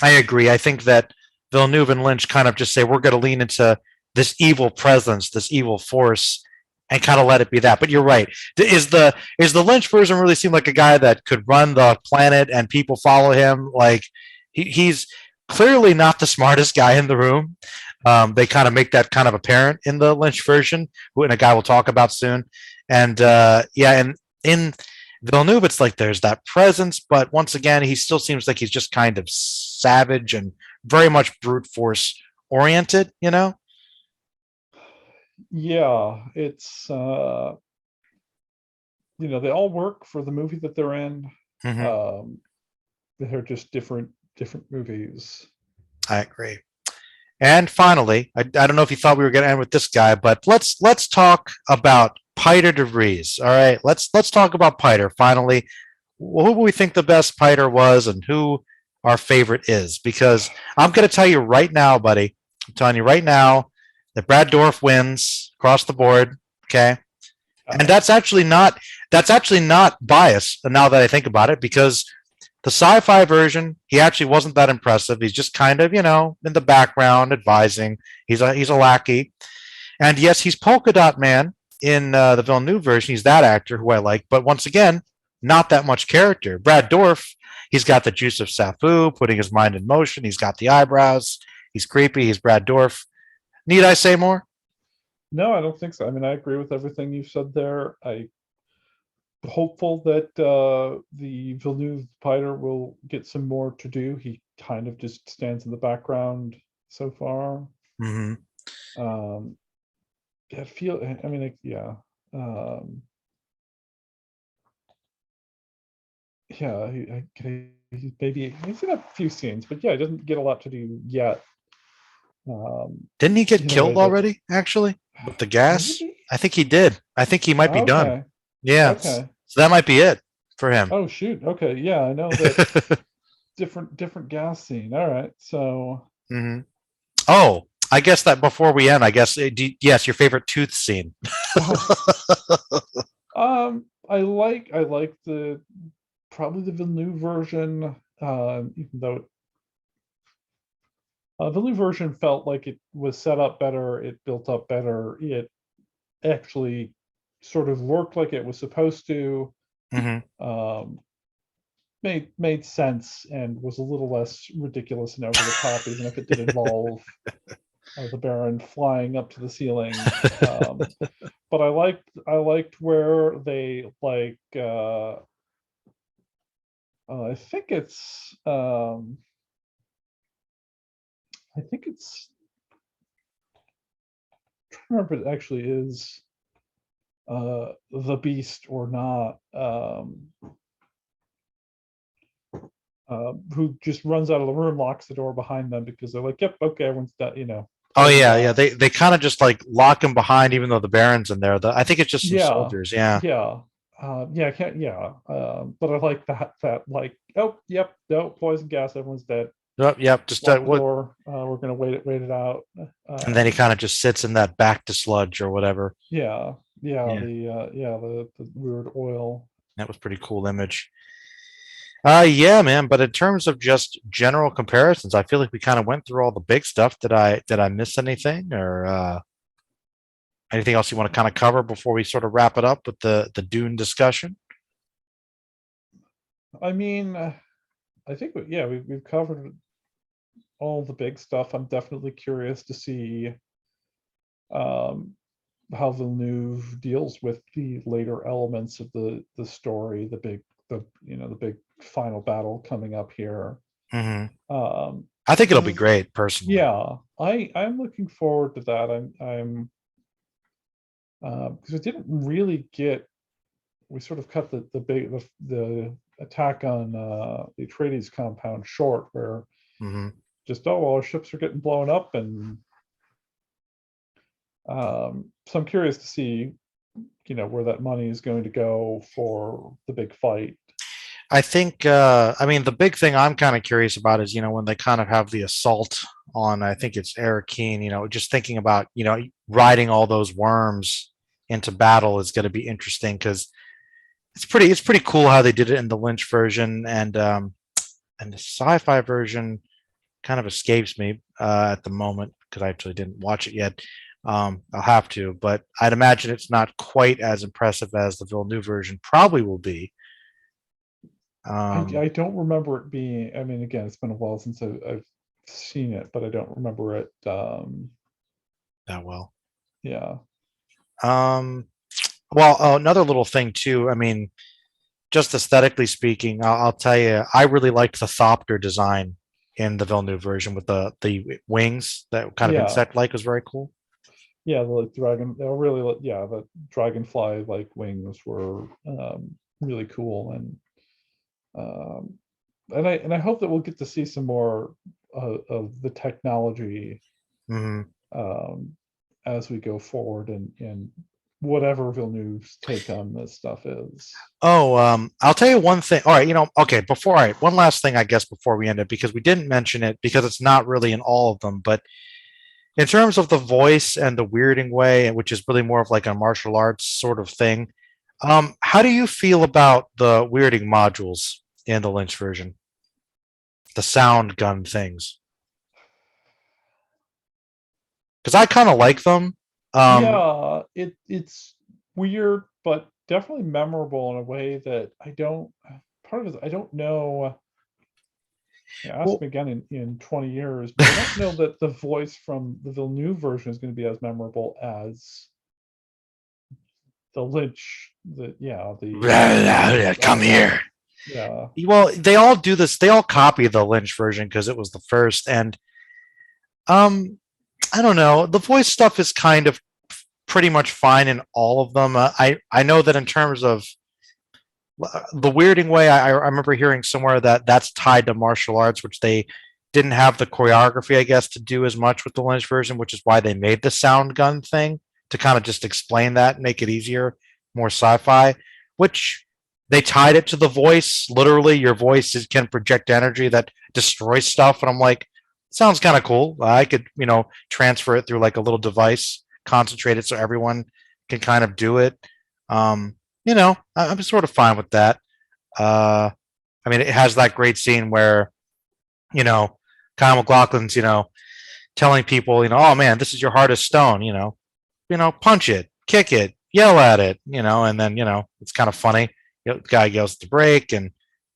I agree. I think that Villeneuve and Lynch kind of just say we're going to lean into this evil presence, this evil force, and kind of let it be that. But you're right. Is the Lynch version really seem like a guy that could run the planet and people follow him? Like he's clearly not the smartest guy in the room. They kind of make that kind of apparent in the Lynch version, who and a guy we'll talk about soon. And yeah, and in Villeneuve, it's like there's that presence, but once again, he still seems like he's just kind of savage and very much brute force oriented, you know? Yeah, it's they all work for the movie that they're in. Hmm. Um, they're just different movies. I agree. And finally, I don't know if you thought we were going to end with this guy, but let's talk about Piter DeVries. All right, let's talk about Piter. Finally, who we think the best Piter was, and who our favorite is. Because I'm going to tell you right now, buddy. I'm telling you right now that Brad Dorff wins across the board. Okay, and Uh, that's actually not bias. Now that I think about it, because the sci-fi version, he actually wasn't that impressive. He's just kind of, in the background advising. He's a lackey, and yes, he's Polka Dot Man in the Villeneuve version. He's that actor who I like, but once again, not that much character. Brad Dorff, he's got the juice of Safu, putting his mind in motion. He's got the eyebrows. He's creepy. He's Brad Dorff. Need I say more? no, I don't think so. I mean, I agree with everything you've said there. I hopeful that the Villeneuve Piter will get some more to do. He kind of just stands in the background so far. Mm-hmm. Um, I feel. I mean, yeah, um, yeah. Maybe he's in a few scenes, but yeah, he doesn't get a lot to do yet. Didn't he get killed The already? Actually, with the gas, maybe. I think he did. I think he might be done. Okay, Yeah, okay. so that might be it for him. Oh shoot. Okay, yeah, I know that different gas scene. All right, so Hmm. Oh, I guess that before we end, I guess yes, your favorite tooth scene. I like the probably the Villeneuve version, even though the Villeneuve version felt like it was set up better, it built up better, it actually sort of worked like it was supposed to, Hmm. um, made sense and was a little less ridiculous and over the top, even if it did involve the Baron flying up to the ceiling. But I liked where they like I think it's I don't remember if it actually is the Beast or not, who just runs out of the room, locks the door behind them because they're like, "Yep, okay, everyone's done," Oh closing yeah, yeah. gas. They kind of just like lock him behind, even though the Baron's in there. I think it's just some Yeah, soldiers. Yeah. yeah, yeah. I can't. Yeah, but I like that like, oh, yep, no poison gas, everyone's dead. Yep. Yep. Just Lock the what, door. We're gonna wait it out. and then he Um, kind of just sits in that back to sludge or whatever. yeah, yeah. Yeah, The weird oil. that was pretty cool image. Yeah, man. But in terms of just general comparisons, I feel like we kind of went through all the big stuff. Did I miss anything, or anything else you want to kind of cover before we sort of wrap it up with the Dune discussion? I mean, I think yeah, we've covered all the big stuff. I'm definitely curious to see um, how Villeneuve deals with the later elements of the story, the big final battle coming up here. Hmm. Um, I think it'll be because great, personally. yeah, I'm looking forward to that. I'm because we didn't really get we sort of cut the attack on the Atreides compound short, where Hmm. just, oh well, our ships are getting blown up, and so I'm curious to see where that money is going to go for the big fight. I think, I mean, the big thing I'm kind of curious about is, when they kind of have the assault on, I think it's Arakeen, just thinking about, riding all those worms into battle is going to be interesting because it's pretty cool how they did it in the Lynch version, and the sci-fi version kind of escapes me at the moment because I actually didn't watch it yet. I'll have to, but I'd imagine it's not quite as impressive as the Villeneuve version probably will be. I Um, don't remember it being. I mean, again, it's been a while since I've seen it, but I don't remember it. that well. Yeah, Um, well, another little thing too. I mean, just aesthetically speaking, I'll tell you, I really liked the Thopter design in the Villeneuve version with the wings that kind of yeah, insect-like was very cool. yeah. The like, dragon, really, yeah, the dragonfly like wings were really cool, um, and I hope that we'll get to see some more of the technology Hmm. um, as we go forward, and whatever Villeneuve's take on this stuff is. Oh, I'll tell you one thing. All right, okay. One last thing, I guess, before we end it, because we didn't mention it because it's not really in all of them, but in terms of the voice and the weirding way, which is really more of like a martial arts sort of thing, how do you feel about the weirding modules in the Lynch version? The sound gun things, because I kind of like them. Um, Yeah, it's weird, but definitely memorable in a way that I don't. Part of it is I don't know. Ask well, me again in 20 years, but I don't know that the voice from the Villeneuve version is going to be as memorable as the Lynch. The yeah the come here. yeah Well, they all do this. They all copy the Lynch version because it was the first, and um, I don't know. The voice stuff is kind of pretty much fine in all of them. I know that in terms of the weirding way, I remember hearing somewhere that that's tied to martial arts, which they didn't have the choreography, I guess, to do as much with the Lynch version, which is why they made the sound gun thing to kind of just explain that, make it easier, more sci-fi. Which they tied it to the voice. Literally, your voice can project energy that destroys stuff, and I'm like, sounds kind of cool. I could, transfer it through like a little device, concentrate it so everyone can kind of do it. I'm sort of fine with that. Uh, I mean, it has that great scene where, you know, Kyle McLaughlin's, telling people, oh man, this is your hardest stone, punch it. kick it, yell at it, and then it's kind of funny. The guy yells to break, and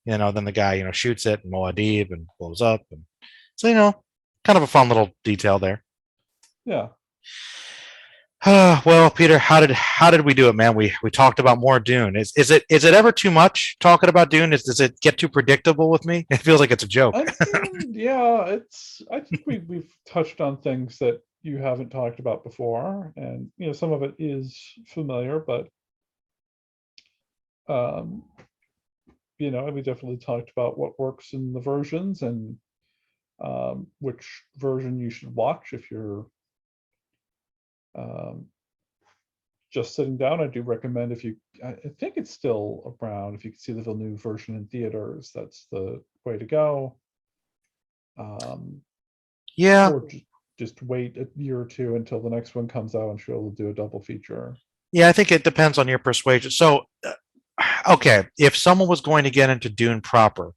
then the guy shoots it and Muad'Dib and blows up, and so kind of a fun little detail there. Yeah. Well, Peter, how did we do it, man? We talked about more Dune. Is it ever too much talking about Dune? Does it get too predictable with me? It feels like it's a joke. I mean, yeah, I think we've touched on things that you haven't talked about before, and some of it is familiar, but um, we definitely talked about what works in the versions and which version you should watch if you're um, just sitting down. I do recommend I think it's still around. If you can see the Villeneuve version in theaters, that's the way to go. Yeah, Or just wait a year or two until the next one comes out and she'll do a double feature. yeah. I think it depends on your persuasion. So, okay, if someone was going to get into Dune proper,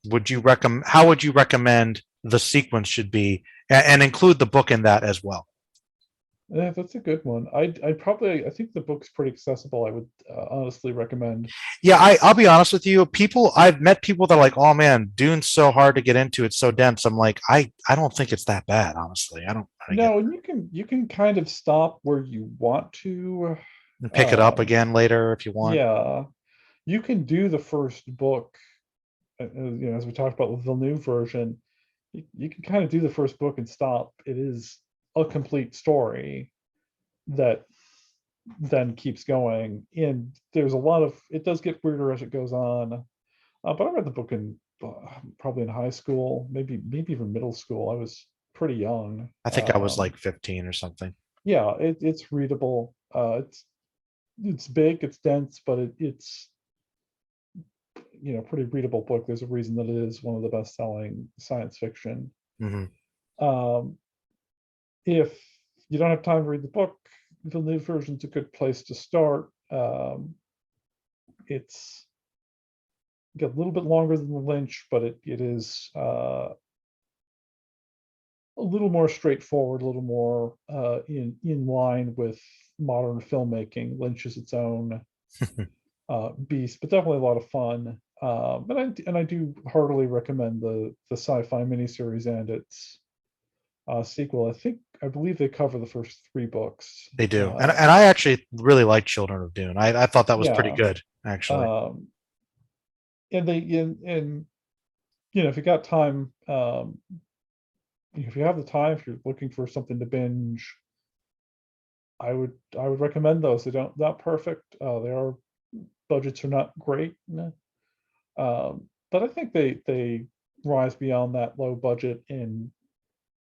would you recommend? How would you recommend the sequence should be, and include the book in that as well? Yeah, that's a good one. I think the book's pretty accessible. I would honestly recommend. Yeah, I'll be honest with you. I've met people that are like, "Oh man, Dune's so hard to get into. It's so dense." I'm like, I don't think it's that bad, honestly. I don't get No, and you can kind of stop where you want to. and pick it up again later if you want. Yeah, you can do the first book, as we talked about with the new version. You can kind of do the first book and stop. It is a complete story that then keeps going, and there's a lot of it does get weirder as it goes on. But I read the book in probably in high school, maybe even middle school. I was pretty young. I think I was like 15 or something. Yeah, it's readable. It's big, it's dense, but it's pretty readable book. There's a reason that it is one of the best-selling science fiction. Hmm. Um, if you don't have time to read the book, the new version's a good place to start. It's got a little bit longer than the Lynch, but it is a little more straightforward, a little more in line with modern filmmaking. Lynch is its own beast, but definitely a lot of fun. And I do heartily recommend the Sci-Fi Miniseries and its sequel. I believe they cover the first 3 books. They do, and I actually really like Children of Dune. I thought that was pretty Yeah. good, actually. And if you got time, if you have the time, if you're looking for something to binge, I would recommend those. They don't not perfect. They are budgets are not great, but I think they rise beyond that low budget, and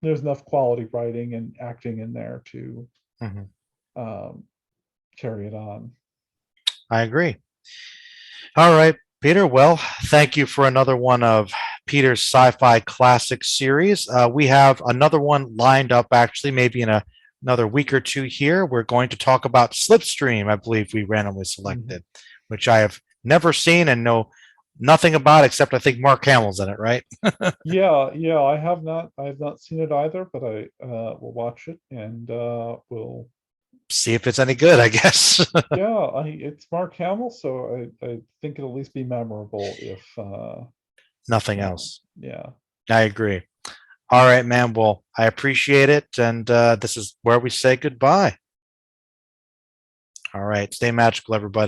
there's enough quality writing and acting in there to Hmm. um, carry it on. I agree. All right, Peter. Well, thank you for another one of Peter's sci-fi classic series. We have another one lined up, actually, maybe in another week or two here. We're going to talk about Slipstream, I believe we randomly selected, which I have never seen and know nothing about, except I think Mark Hamill's in it, right? Yeah, I have not seen it either, but I will watch it, and we'll See if it's any good, I guess. yeah, it's Mark Hamill, so I think it'll at least be memorable if Nothing else. yeah. I agree. All right, man. Well, I appreciate it. And this is where we say goodbye. All right. Stay magical, everybody.